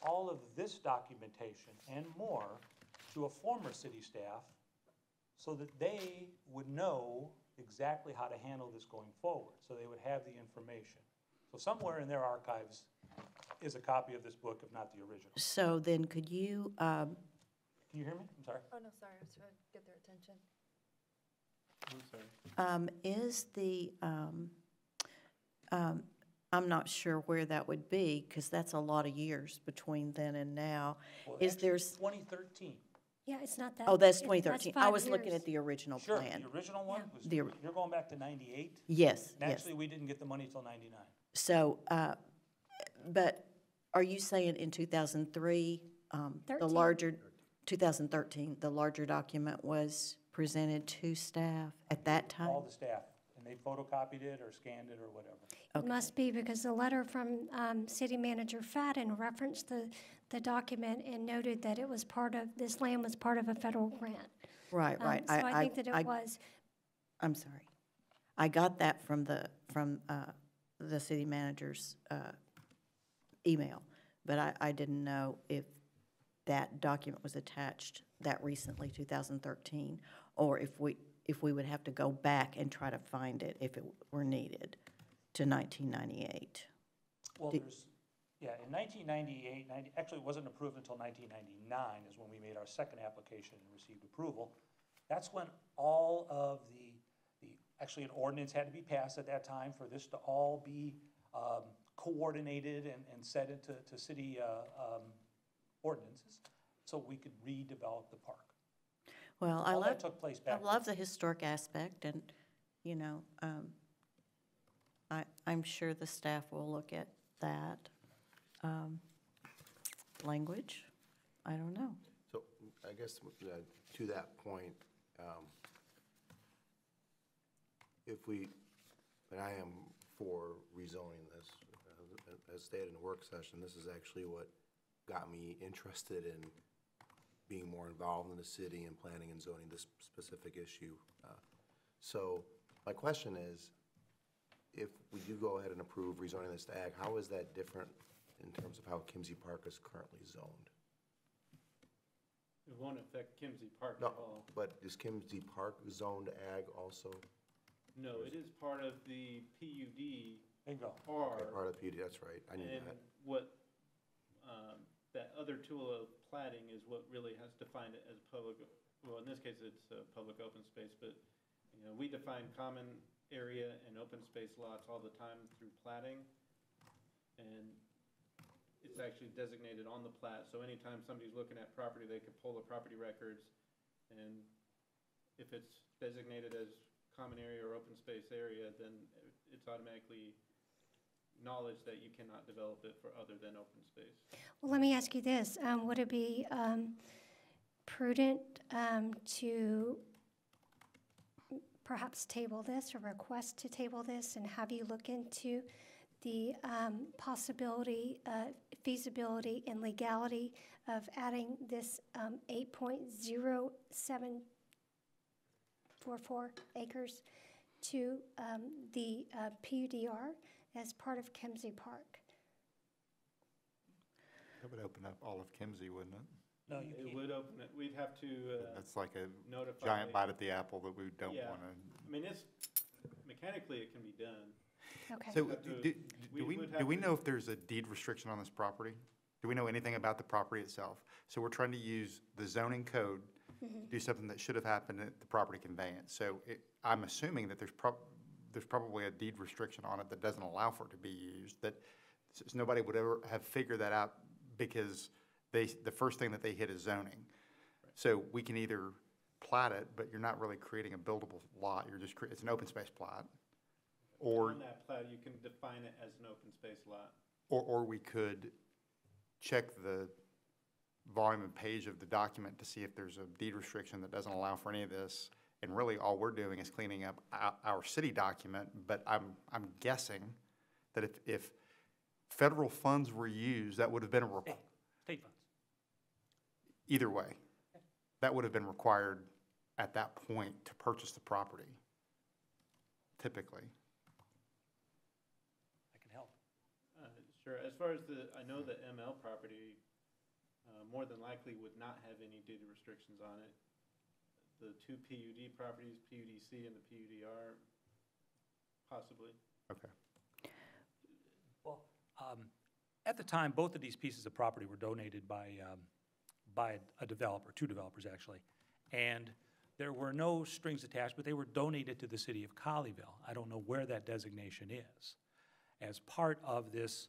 all of this documentation and more to a former city staff so that they would know exactly how to handle this going forward, so they would have the information. So somewhere in their archives is a copy of this book, if not the original. So then could you... Can you hear me? I'm sorry. Oh, no, sorry, I was trying to get their attention. I'm sorry. Is the... I'm not sure where that would be, because that's a lot of years between then and now. Well, Is actually, there... it's 2013. Yeah, it's not that. Oh, that's it- 2013. that's I 5 was looking years. at the original Sure, plan. the original one was, The- you're going back to 98? Yes, And yes. actually, we didn't get the money till 99. So, but are you saying in 2003, the 13. larger, 2013, the larger document was presented to staff at that time? All the staff, and they photocopied it or scanned it or whatever. It must be, because the letter from City Manager Fadden referenced the document and noted that it was part of, this land was part of a federal grant. Right, right. So I think that it was. I'm sorry. I got that from the city manager's email, but I didn't know if that document was attached that recently, 2013, or if we would have to go back and try to find it if it were needed to 1998. Well, there's, yeah, in 1998, actually it wasn't approved until 1999 is when we made our second application and received approval. That's when all of actually an ordinance had to be passed at that time for this to all be coordinated and set into city ordinances, so we could redevelop the park. Well, All that took place back I love the historic aspect, and, you know, I'm sure the staff will look at that language. I don't know. So I guess to that point, if we, and I am for rezoning this, as stated in the work session, this is actually what got me interested in being more involved in the city and planning and zoning this specific issue. So my question is, if we do go ahead and approve rezoning this to ag, how is that different in terms of how Kimsey Park is currently zoned? It won't affect Kimsey Park No, at all. but is Kimsey Park zoned ag also? No, it is part of the PUD. Bingo. Okay, part of the PUD, that's right, I knew And that. what, that other tool of plating is what really has defined it as public, well, in this case, it's public open space, but, you know, we define common area and open space lots all the time through plating. And it's actually designated on the plat, so anytime somebody's looking at property, they could pull the property records, and if it's designated as common area or open space area, then it's automatically acknowledged that you cannot develop it for other than open space. Well, let me ask you this. Would it be prudent to perhaps table this or request to table this and have you look into the possibility, feasibility, and legality of adding this 8.0744 acres to the PUDR as part of Kemsey Park? That would open up all of Kimsey, wouldn't it? No, you It can't. would open it, we'd have to That's like a notify. giant bite at the apple that we don't Yeah. want to. I mean, it's, mechanically, it can be done. Okay. So Have to- do we would have we to- know if there's a deed restriction on this property? Do we know anything about the property itself? So we're trying to use the zoning code to do something that should have happened at the property conveyance. So I'm assuming that there's probably a deed restriction on it that doesn't allow for it to be used, that nobody would ever have figured that out because the first thing that they hit is zoning. So we can either plat it, but you're not really creating a buildable lot, you're just, it's an open space plat. Or, On that plat, you can define it as an open space lot. or we could check the volume and page of the document to see if there's a deed restriction that doesn't allow for any of this. And really, all we're doing is cleaning up our city document, but I'm guessing that if federal funds were used, that would have been State funds. either way. That would have been required at that point to purchase the property, typically. I can help. Sure, as far as I know the ML property, more than likely would not have any deed restrictions on it. The two PUD properties, PUDC and the PUDR, possibly. Okay. Well, at the time, both of these pieces of property were donated by a developer, two developers actually. And there were no strings attached, but they were donated to the city of Colleyville. I don't know where that designation is. As part of this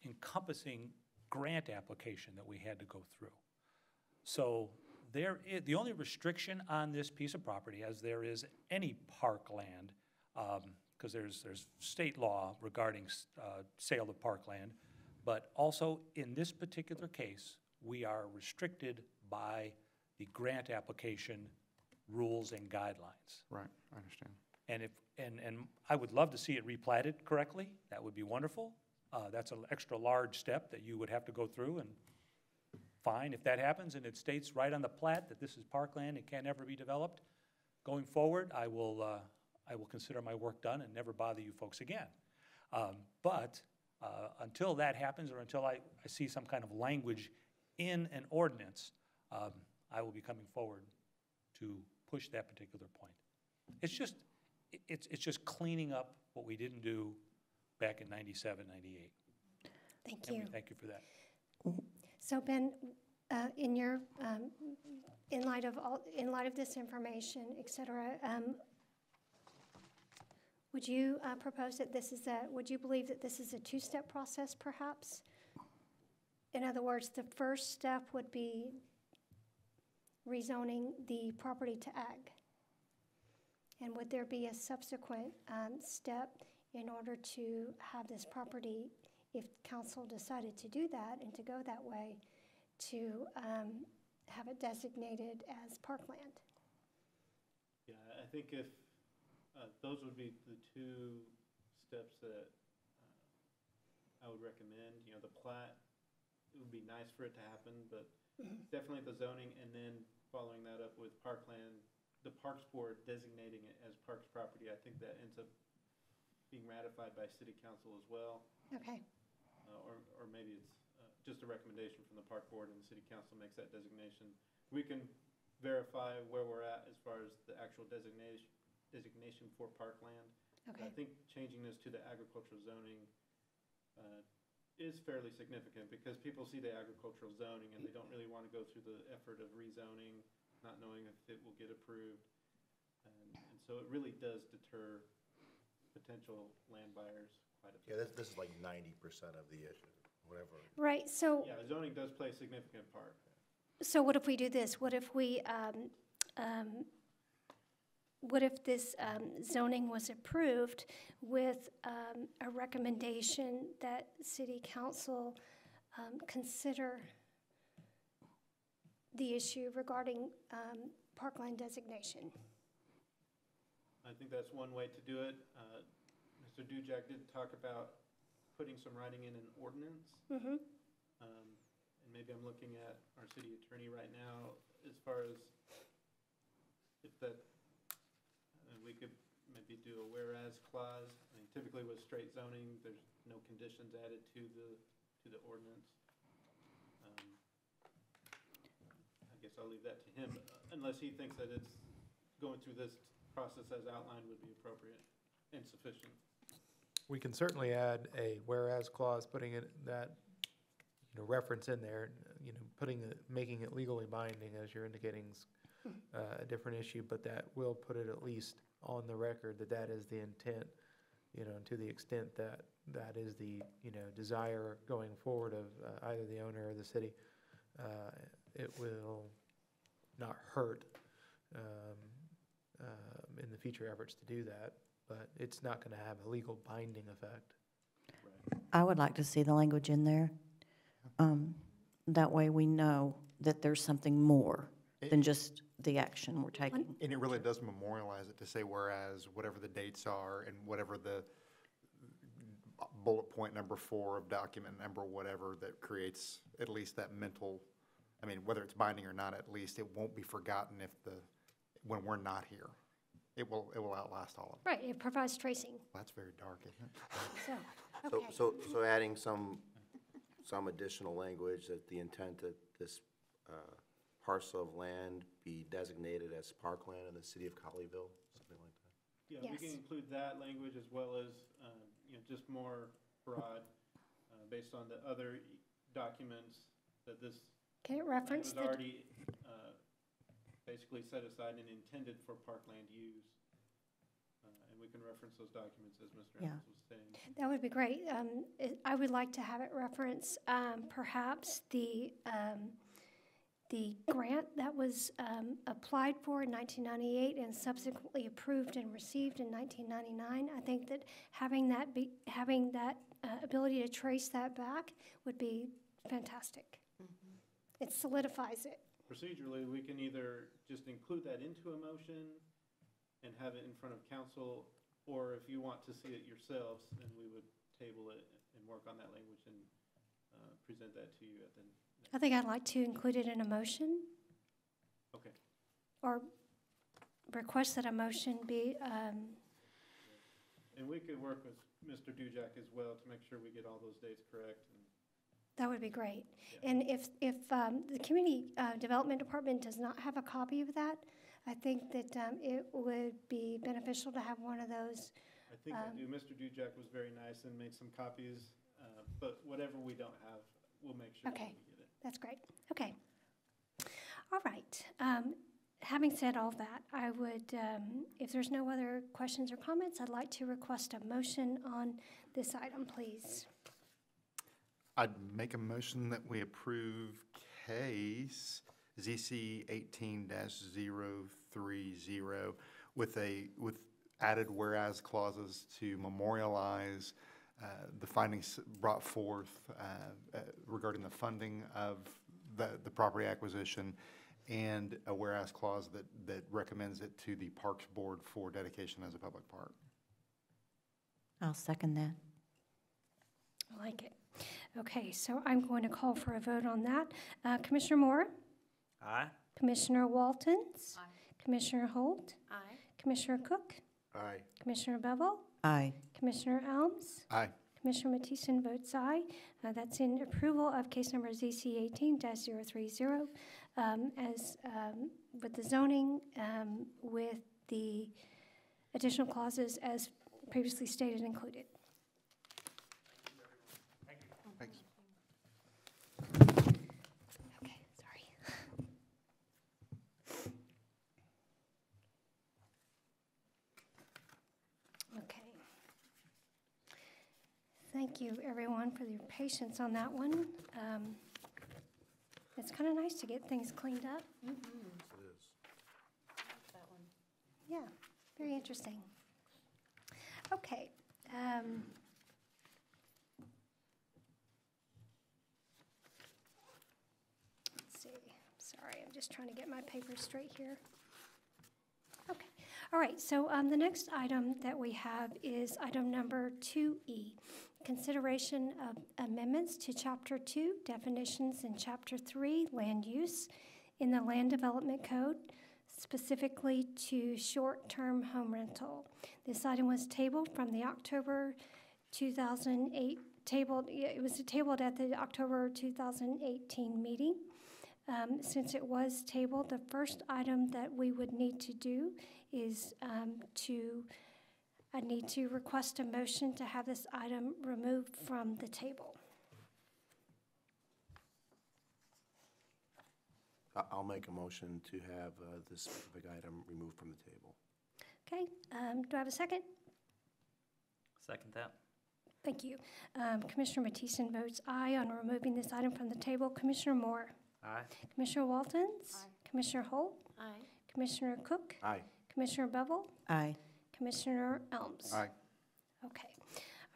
encompassing grant application that we had to go through. So the only restriction on this piece of property, as there is any parkland, because there's state law regarding sale of parkland, but also in this particular case, we are restricted by the grant application rules and guidelines. Right, I understand. And I would love to see it replatted correctly. That would be wonderful. That's an extra large step that you would have to go through, and fine, if that happens and it states right on the plat that this is parkland and can never be developed, going forward, I will consider my work done and never bother you folks again. But until that happens, or until I see some kind of language in an ordinance, I will be coming forward to push that particular point. It's just cleaning up what we didn't do back in 97, 98. Thank And you. we thank you for that. So Ben, in light of this information, et cetera, would you propose that would you believe that this is a two-step process perhaps? In other words, the first step would be rezoning the property to ag. And would there be a subsequent step in order to have this property, if council decided to do that and to go that way, to have it designated as parkland? Yeah, I think if, those would be the two steps that I would recommend. You know, the plat, it would be nice for it to happen, but definitely the zoning, and then following that up with parkland, the Parks Board designating it as Parks property. I think that ends up being ratified by City Council as well. Okay. Or maybe it's just a recommendation from the Park Board and the City Council makes that designation. We can verify where we're at as far as the actual designation for parkland. Okay. I think changing this to the agricultural zoning is fairly significant because people see the agricultural zoning and they don't really want to go through the effort of rezoning, not knowing if it will get approved. And so it really does deter potential land buyers quite a bit. Yeah, this is like 90% of the issue. whatever. Right, so, Yeah, zoning does play a significant part. so what if we do this? What if we, what if this zoning was approved with a recommendation that city council consider the issue regarding parkland designation? I think that's one way to do it. Mr. Dujak did talk about putting some writing in an ordinance. Mm-hmm. And maybe I'm looking at our city attorney right now as far as if that, we could maybe do a whereas clause. I mean, typically with straight zoning, there's no conditions added to the ordinance. I guess I'll leave that to him, unless he thinks that it's going through this process as outlined would be appropriate and sufficient. We can certainly add a whereas clause, putting it that, reference in there, making it legally binding, as you're indicating, is a different issue, but that will put it at least on the record that that is the intent, to the extent that that is the, desire going forward of either the owner or the city. It will not hurt in the future efforts to do that, but it's not going to have a legal binding effect. I would like to see the language in there. That way we know that there's something more than just the action we're taking. And it really does memorialize it to say whereas whatever the dates are and whatever the bullet point number 4 of document number whatever that creates at least that mental, I mean, whether it's binding or not, at least it won't be forgotten when we're not here. It will outlast all of it. Right, it provides tracing. That's very dark, isn't it? So, okay. So adding some additional language that the intent that this parcel of land be designated as parkland in the city of Colleyville, something like that. Yeah, we can include that language as well as, just more broad, based on the other documents that this Can it reference was already basically set aside and intended for parkland use. And we can reference those documents as Mr. Evans was saying. That would be great. I would like to have it reference perhaps the grant that was applied for in 1998 and subsequently approved and received in 1999. I think that having that ability to trace that back would be fantastic. Mm-hmm. It solidifies it. Procedurally, we can either just include that into a motion and have it in front of council, or if you want to see it yourselves, then we would table it and work on that language and present that to you at the next. I think I'd like to include it in a motion. Okay. Or request that a motion be. And we could work with Mr. Dujak as well to make sure we get all those dates correct. That would be great. Yeah. And if the Community Development Department does not have a copy of that, I think that it would be beneficial to have one of those. I think I do. Mr. Dujak was very nice and made some copies, but whatever we don't have, we'll make sure that we get it. That's great. Okay. All right. Having said all that, I would, if there's no other questions or comments, I'd like to request a motion on this item, please. I'd make a motion that we approve case ZC 18-030 with added whereas clauses to memorialize the findings brought forth regarding the funding of the property acquisition, and a whereas clause that recommends it to the Parks Board for dedication as a public park. I'll second that. I like it. Okay, so I'm going to call for a vote on that. Commissioner Moore? Aye. Commissioner Waltons? Aye. Commissioner Holt? Aye. Commissioner Cook? Aye. Commissioner Bevel? Aye. Commissioner Elms? Aye. Commissioner Mattison votes aye. That's in approval of case number ZC 18-030 as with the zoning with the additional clauses as previously stated included. Thanks. Okay, sorry. Okay. Thank thank you, everyone, for your patience on that one. It's kind of nice to get things cleaned up. It is. That one. Yeah, very interesting. Okay. Let's see. Sorry, I'm just trying to get my papers straight here. Okay. All right, so the next item that we have is item number 2E, consideration of amendments to Chapter 2, definitions, and Chapter 3, land use in the Land Development Code, specifically to short-term home rental. This item was tabled from the October 2008, it was tabled at the October 2018 meeting. Since it was tabled, the first item that we would need to do is I need to request a motion to have this item removed from the table. I'll make a motion to have this specific item removed from the table. Okay, do I have a second? Second that. Thank you. Commissioner Mattison votes aye on removing this item from the table. Commissioner Moore? Aye. Commissioner Waltons? Aye. Commissioner Holt? Aye. Commissioner Cook? Aye. Commissioner Bevel? Aye. Commissioner Elms? Aye. Okay.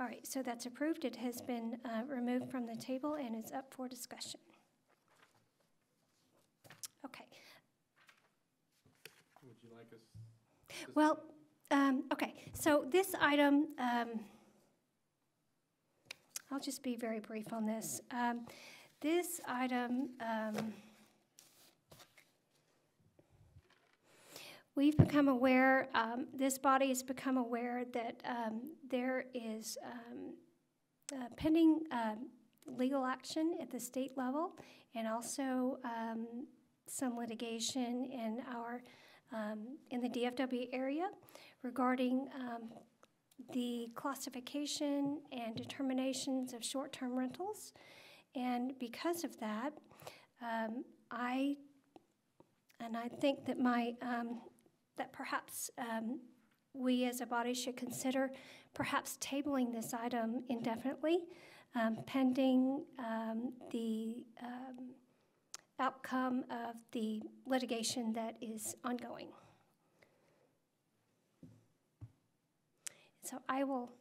All right, so that's approved. It has been removed from the table and is up for discussion. Okay. Would you like us? Well, okay, so this item, I'll just be very brief on this. This item, we've become aware, this body has become aware that there is pending legal action at the state level and also some litigation in our in the DFW area regarding the classification and determinations of short-term rentals. And because of that, I think that that perhaps we as a body should consider perhaps tabling this item indefinitely, pending the outcome of the litigation that is ongoing. So I will.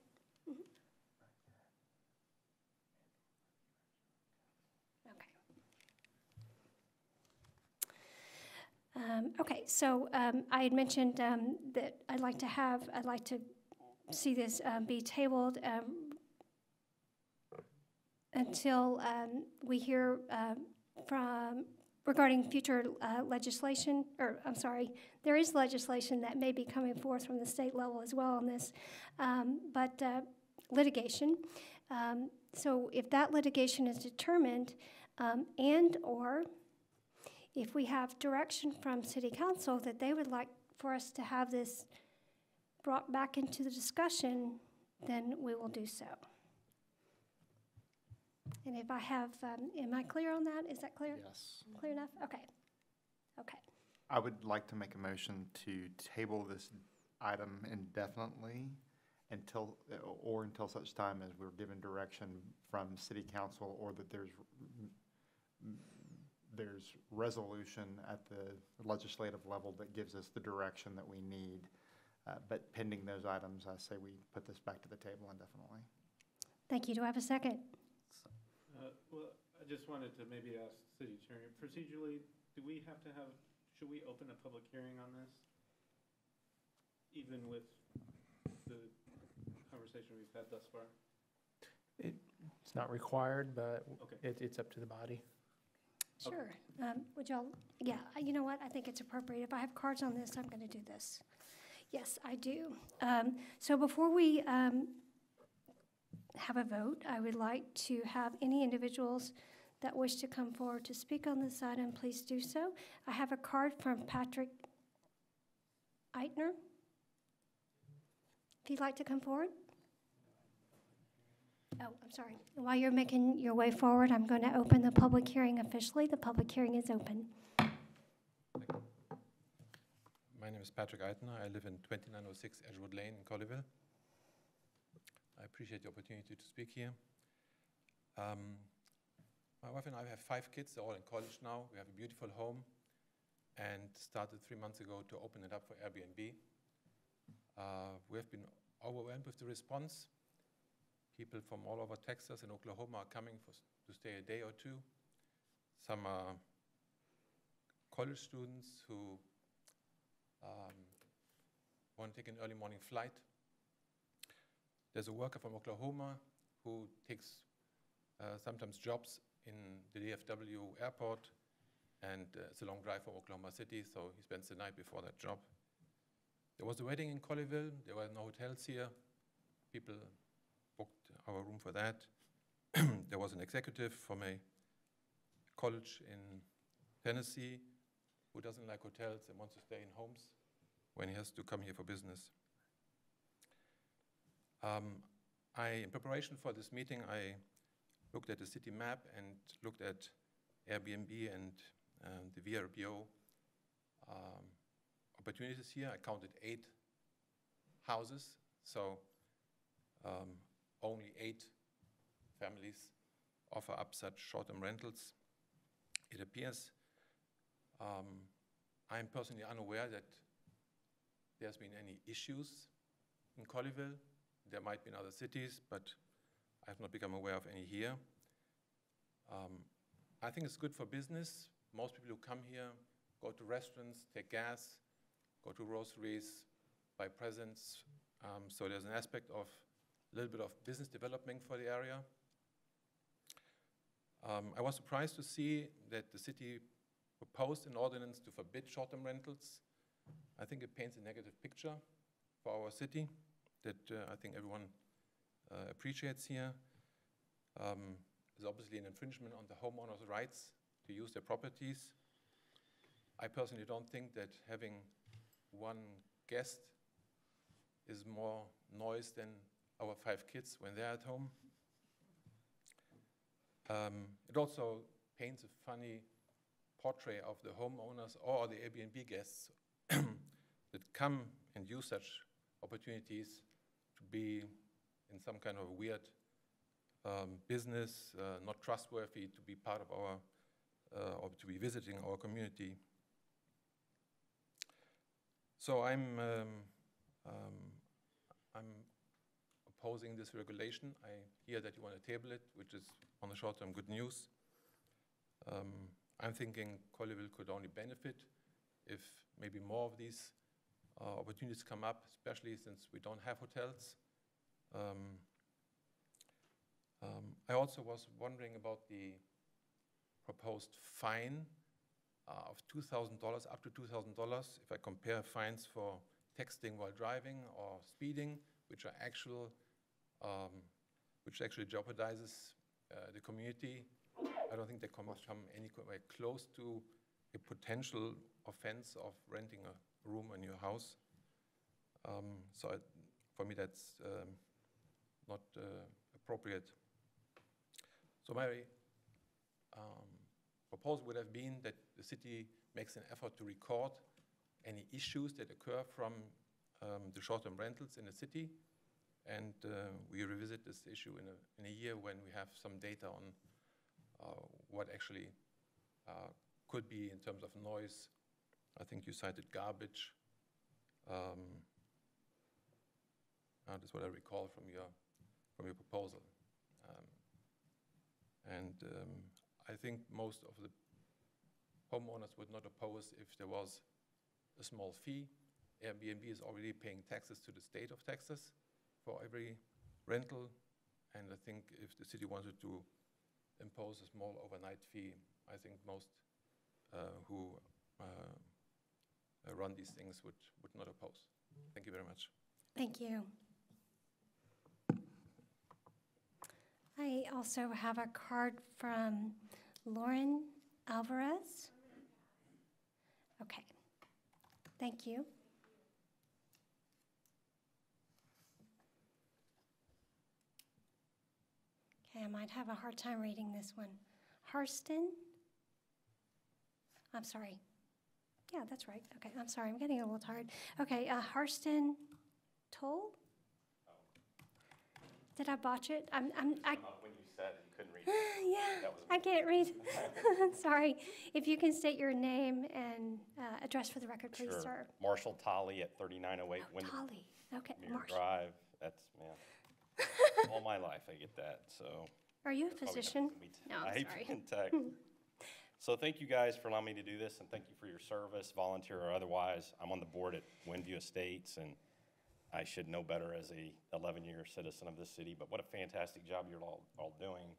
Okay, so I had mentioned that I'd like to see this be tabled until we hear regarding future legislation, or I'm sorry, there is legislation that may be coming forth from the state level as well on this, but litigation. So if that litigation is determined and or if we have direction from City Council that they would like for us to have this brought back into the discussion, then we will do so. And if I have, am I clear on that? Is that clear? Yes. Clear enough? Okay. Okay. I would like to make a motion to table this item indefinitely until such time as we're given direction from City Council or that there's resolution at the legislative level that gives us the direction that we need. But pending those items, I say we put this back to the table indefinitely. Thank you. Do I have a second? Well, I just wanted to maybe ask City Attorney, procedurally, should we open a public hearing on this? Even with the conversation we've had thus far? It's not required, but Okay. it's up to the body. Sure. Would y'all, yeah, you know what? I think it's appropriate. If I have cards on this, I'm going to do this. Yes, I do. So before we have a vote, I would like to have any individuals that wish to come forward to speak on this item, please do so. I have a card from Patrick Eitner. If you'd like to come forward. Oh, I'm sorry. While you're making your way forward, I'm going to open the public hearing officially. The public hearing is open. My name is Patrick Eitner. I live in 2906 Edgewood Lane in Colleyville. I appreciate the opportunity to speak here. My wife and I have 5 kids, they're all in college now. We have a beautiful home and started 3 months ago to open it up for Airbnb. We have been overwhelmed with the response. People from all over Texas and Oklahoma are coming to stay a day or 2. Some are college students who want to take an early morning flight. There's a worker from Oklahoma who takes sometimes jobs in the DFW airport, and it's a long drive from Oklahoma City, so he spends the night before that job. There was a wedding in Colleyville. There were no hotels here. People booked our room for that. There was an executive from a college in Tennessee who doesn't like hotels and wants to stay in homes when he has to come here for business. In preparation for this meeting, I looked at the city map and looked at Airbnb and the VRBO opportunities here. I counted 8 houses, so only 8 families offer up such short-term rentals. It appears I'm personally unaware that there's been any issues in Colleyville. There might be in other cities, but I have not become aware of any here. I think it's good for business. Most people who come here go to restaurants, take gas, go to groceries, buy presents. So there's an aspect of a little bit of business development for the area. I was surprised to see that the city proposed an ordinance to forbid short-term rentals. I think it paints a negative picture for our city that I think everyone appreciates here. There's obviously an infringement on the homeowners' rights to use their properties. I personally don't think that having one guest is more noise than our 5 kids when they're at home. It also paints a funny portrait of the homeowners or the Airbnb guests that come and use such opportunities to be in some kind of weird business, not trustworthy to be part of our, or to be visiting our community. So I'm opposing this regulation. I hear that you want to table it, which is on the short term good news. I'm thinking Colleyville could only benefit if maybe more of these opportunities come up, especially since we don't have hotels. I also was wondering about the proposed fine of $2,000, up to $2,000. If I compare fines for texting while driving or speeding, which are actual, which actually jeopardizes the community, I don't think they come anywhere close to a potential offense of renting a room in your house. For me, that's not appropriate. So my proposal would have been that the city makes an effort to record any issues that occur from the short-term rentals in the city, and we revisit this issue in a year when we have some data on what actually could be in terms of noise. I think you cited garbage. That's what I recall from your proposal. I think most of the homeowners would not oppose if there was a small fee. Airbnb is already paying taxes to the state of Texas for every rental, and I think if the city wanted to impose a small overnight fee, I think most who run these things would not oppose. Thank you very much. Thank you. I also have a card from Lauren Alvarez. Okay, thank you. Okay, I might have a hard time reading this one. Harston? I'm sorry. Yeah, that's right. Okay, I'm sorry. I'm getting a little tired. Okay, Harston Toll? Did I botch it? When you said you couldn't read great. Yeah, That was I can't read. Sorry. If you can state your name and address for the record, please, Sure. sir. Marshall Tolley at 3908 Oh, Tolly. Okay, Windermere Marshall. Drive. That's, man, all my life I get that, so. Are you a that's why we have physician? to meet. No, I'm I sorry. can tech. So thank you guys for allowing me to do this, and thank you for your service, volunteer or otherwise. I'm on the board at Windview Estates, and I should know better as a 11-year citizen of this city, but what a fantastic job you're all doing.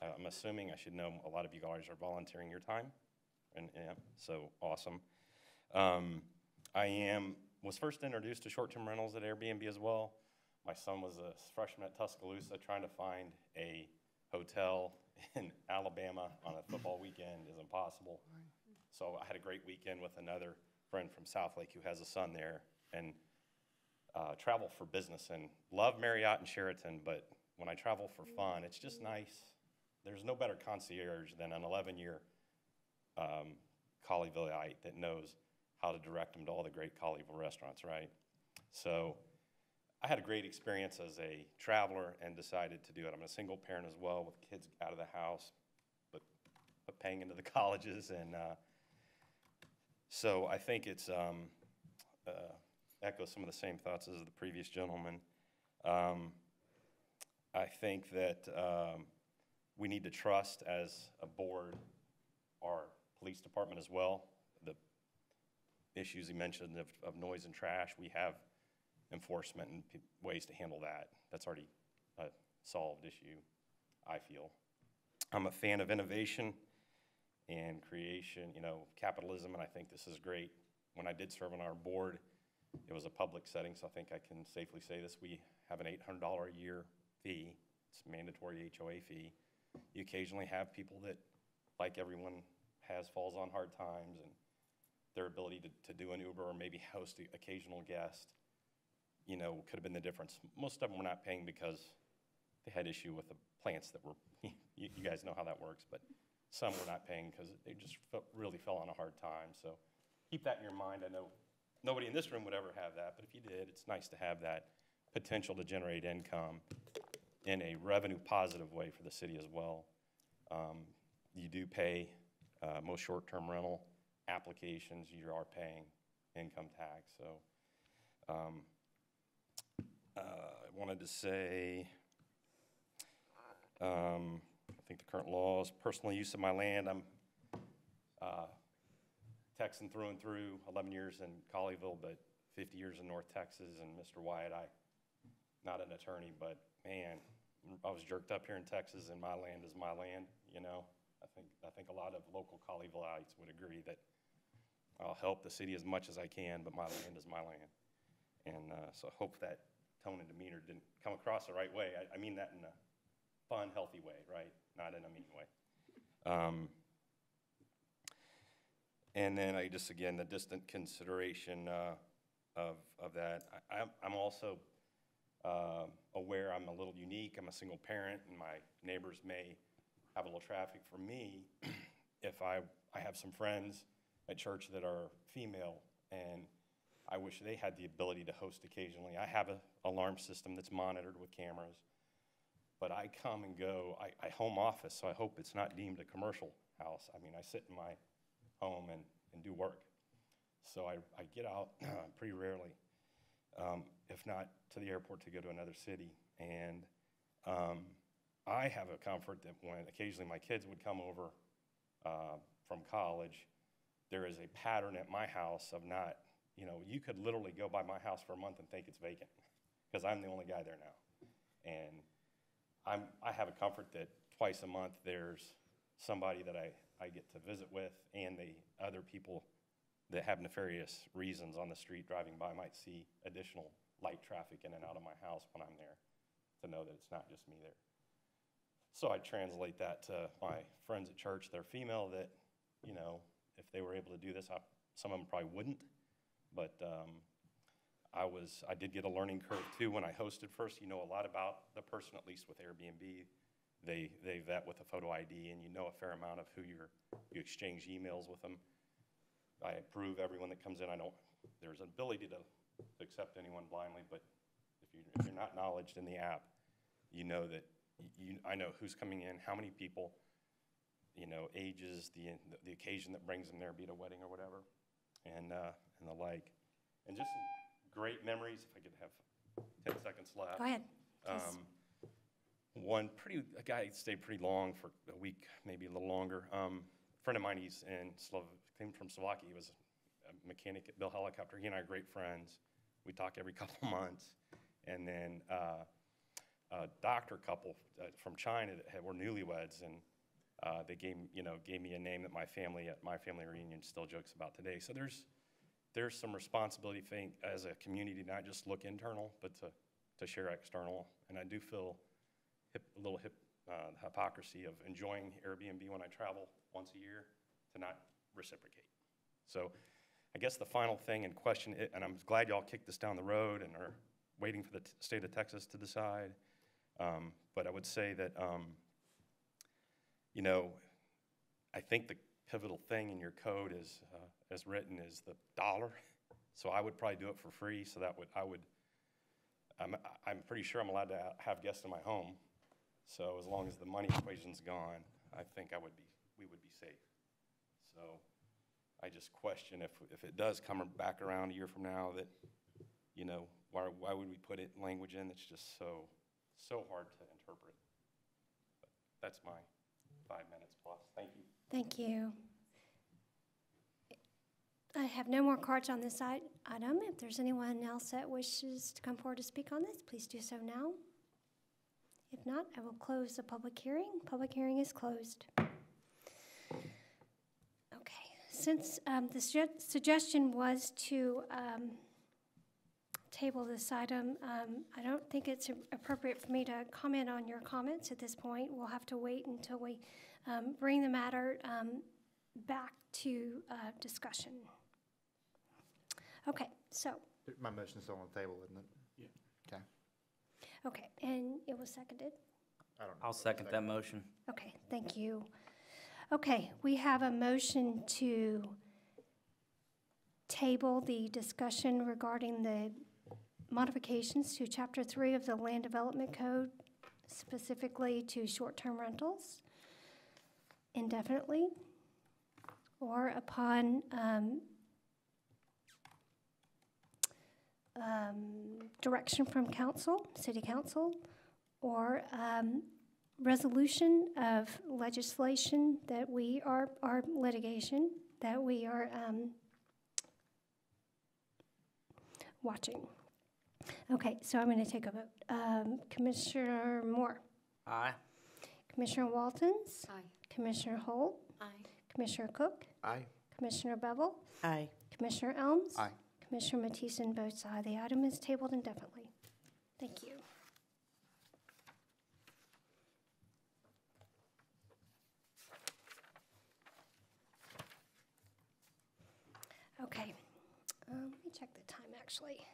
I'm assuming I should know a lot of you guys are volunteering your time, and yeah, so awesome. Was first introduced to short-term rentals at Airbnb as well. My son was a freshman at Tuscaloosa trying to find a hotel in Alabama on a football weekend is impossible. So I had a great weekend with another friend from Southlake who has a son there, and travel for business, and love Marriott and Sheraton, but when I travel for fun, it's just nice. There's no better concierge than an 11-year Colleyvilleite that knows how to direct them to all the great Colleyville restaurants, right? So I had a great experience as a traveler and decided to do it. I'm a single parent as well with kids out of the house, but paying into the colleges. And so I think it's echoes some of the same thoughts as the previous gentleman. I think that we need to trust as a board our police department as well. The issues he mentioned of noise and trash, we have enforcement and ways to handle that. That's already a solved issue, I feel. I'm a fan of innovation and creation, capitalism, and I think this is great. When I did serve on our board, it was a public setting, so I think I can safely say this. We have an $800 a year fee. It's a mandatory HOA fee. You occasionally have people that, like everyone has, falls on hard times, and their ability to do an Uber or maybe host an occasional guest, could have been the difference. Most of them were not paying because they had issue with the plants that were, you guys know how that works, but some were not paying because they just really fell on a hard time. So keep that in your mind. I know nobody in this room would ever have that, but if you did, it's nice to have that potential to generate income in a revenue positive way for the city as well. You do pay most short-term rental applications, you are paying income tax. So I wanted to say, I think the current laws, personal use of my land, I'm Texan through and through, 11 years in Colleyville, but 50 years in North Texas. And Mr. Wyatt, not an attorney, but man, I was jerked up here in Texas, and my land is my land, I think a lot of local Colleyvilleites would agree that I'll help the city as much as I can, but my land is my land. And so I hope that tone and demeanor didn't come across the right way. I mean that in a fun, healthy way, right? Not in a mean way. And then again, the distant consideration of that. I'm also aware I'm a little unique. I'm a single parent, and my neighbors may have a little traffic. For me, if I have some friends at church that are female, and I wish they had the ability to host occasionally. I have an alarm system that's monitored with cameras, but I come and go. I home office, so I hope it's not deemed a commercial house. I mean, I sit in my home and do work. So I get out pretty rarely, if not to the airport to go to another city. And I have a comfort that when occasionally my kids would come over from college, there is a pattern at my house of not, you could literally go by my house for a month and think it's vacant because I'm the only guy there now. And I have a comfort that twice a month there's somebody that I get to visit with, and the other people that have nefarious reasons on the street driving by might see additional light traffic in and out of my house when I'm there to know that it's not just me there. So I translate that to my friends at church. They're female that, if they were able to do this, some of them probably wouldn't. But I did get a learning curve too when I hosted first. You know a lot about the person, at least with Airbnb. They vet with a photo ID, and you know a fair amount of who you exchange emails with them. I approve everyone that comes in. There's an ability to accept anyone blindly, but if you're not acknowledged in the app, you know that I know who's coming in, how many people, ages, the occasion that brings them there, be it a wedding or whatever, and the like. And just some great memories, if I could have 10 seconds left. Go ahead, please. A guy stayed pretty long, for a week, maybe a little longer. Friend of mine, came from Slovakia. He was a mechanic at Bell Helicopter. He and I are great friends. We talk every couple of months. And then a doctor couple from China that were newlyweds, and they gave me a name that my family at my family reunion still jokes about today. So there's some responsibility thing as a community, not just look internal, but to share external. And I do feel a little hypocrisy of enjoying Airbnb when I travel once a year to not reciprocate. So I guess the final thing in question, and I'm glad y'all kicked this down the road and are waiting for the state of Texas to decide, but I would say that, I think the pivotal thing in your code is, as written, is the dollar. So I would probably do it for free, so that I'm pretty sure I'm allowed to have guests in my home. So as long as the money equation's gone, I think we would be safe. So I just question if it does come back around a year from now that, why would we put language in that's just so hard to interpret? But that's my 5 minutes plus. Thank you. Thank you. I have no more cards on this item. If there's anyone else that wishes to come forward to speak on this, please do so now. If not, I will close the public hearing. Public hearing is closed. Okay. Since the suggestion was to table this item, I don't think it's appropriate for me to comment on your comments at this point. We'll have to wait until we bring the matter back to discussion. Okay, so. My motion's still on the table, isn't it? Yeah. Okay. Okay, and it was seconded? I'll second that motion. Okay, thank you. Okay, we have a motion to table the discussion regarding the modifications to Chapter 3 of the Land Development Code, specifically to short-term rentals, indefinitely, or upon direction from council, city council, or resolution of legislation that we are, litigation that we are watching. Okay, so I'm going to take a vote. Commissioner Moore. Aye. Commissioner Waltons. Aye. Commissioner Holt. Aye. Commissioner Cook. Aye. Commissioner Bevel. Aye. Commissioner Elms. Aye. Commissioner Mattison votes aye. The item is tabled indefinitely. Thank you. Okay, let me check the time actually.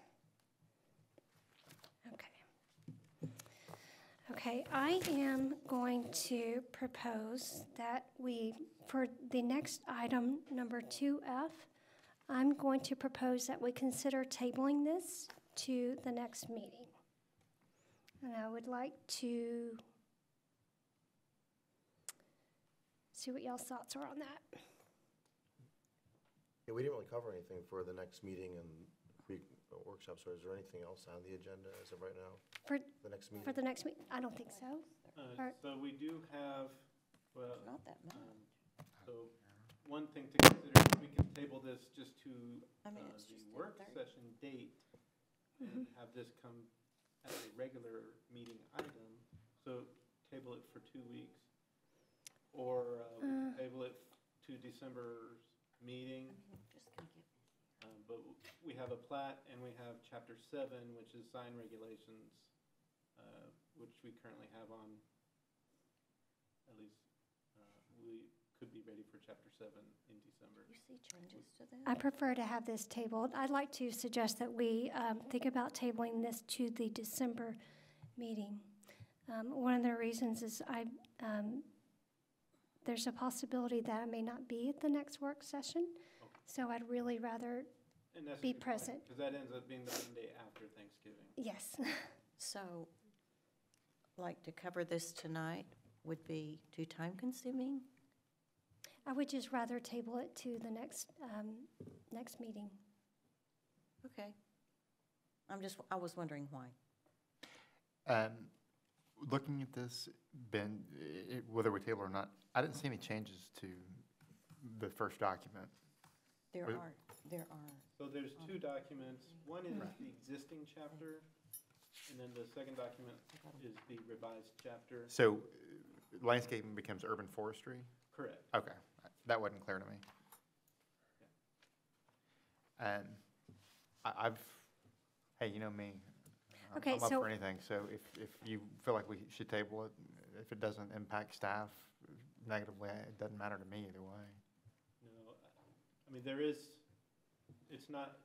Okay, I am going to propose that for the next item, number 2F, I'm going to propose that we consider tabling this to the next meeting. And I would like to see what y'all's thoughts are on that. Yeah, we didn't really cover anything for the next meeting and workshops, or is there anything else on the agenda as of right now? For the next meeting? For the next meeting? I don't think so. So we do have, well, Not that much. so one thing to consider is we can table this just to it's the just work 10:30. session date and have this come as a regular meeting item. So table it for 2 weeks. Or we can table it to December's meeting. But we have a plat and we have Chapter 7, which is sign regulations, which we currently have on, at least we could be ready for Chapter 7 in December. You see changes to that? I prefer to have this tabled. I'd like to suggest that we think about tabling this to the December meeting. One of the reasons is there's a possibility that I may not be at the next work session, so I'd really rather be present. Because that ends up being the Monday after Thanksgiving. Yes. So like to cover this tonight would be too time-consuming? I would just rather table it to the next meeting. Okay. I was wondering why. Looking at this, Ben, whether we table or not, I didn't see any changes to the first document. There Was- are. So there's two documents. One is the existing chapter, and then the second document is the revised chapter. So landscaping becomes urban forestry? Correct. Okay, that wasn't clear to me. And hey, you know me. Okay, I'm up so- for anything, so if you feel like we should table it, if it doesn't impact staff negatively, it doesn't matter to me either way. No, I mean, it's not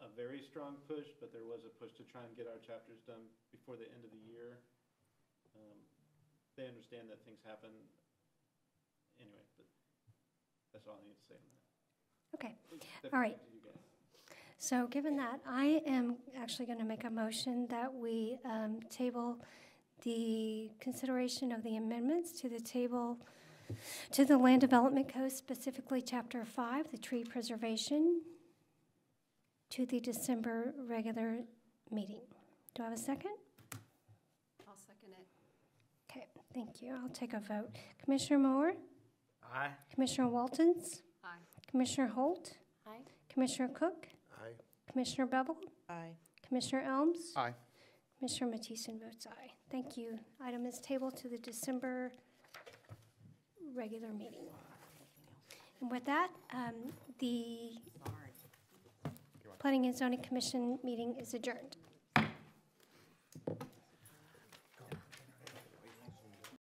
a very strong push, but there was a push to try and get our chapters done before the end of the year. They understand that things happen anyway, but that's all I need to say on that. Okay, Definitely all right. up to you guys. So given that, I am actually going to make a motion that we table the consideration of the amendments to the Land Development Code, specifically Chapter 5, the tree preservation, to the December regular meeting. Do I have a second? I'll second it. Okay, thank you. I'll take a vote. Commissioner Moore? Aye. Commissioner Waltons? Aye. Commissioner Holt? Aye. Commissioner Cook? Aye. Commissioner Bevel? Aye. Commissioner Elms? Aye. Commissioner Mattison votes aye. Thank you. Item is tabled to the December regular meeting. And with that, the Planning and Zoning Commission meeting is adjourned.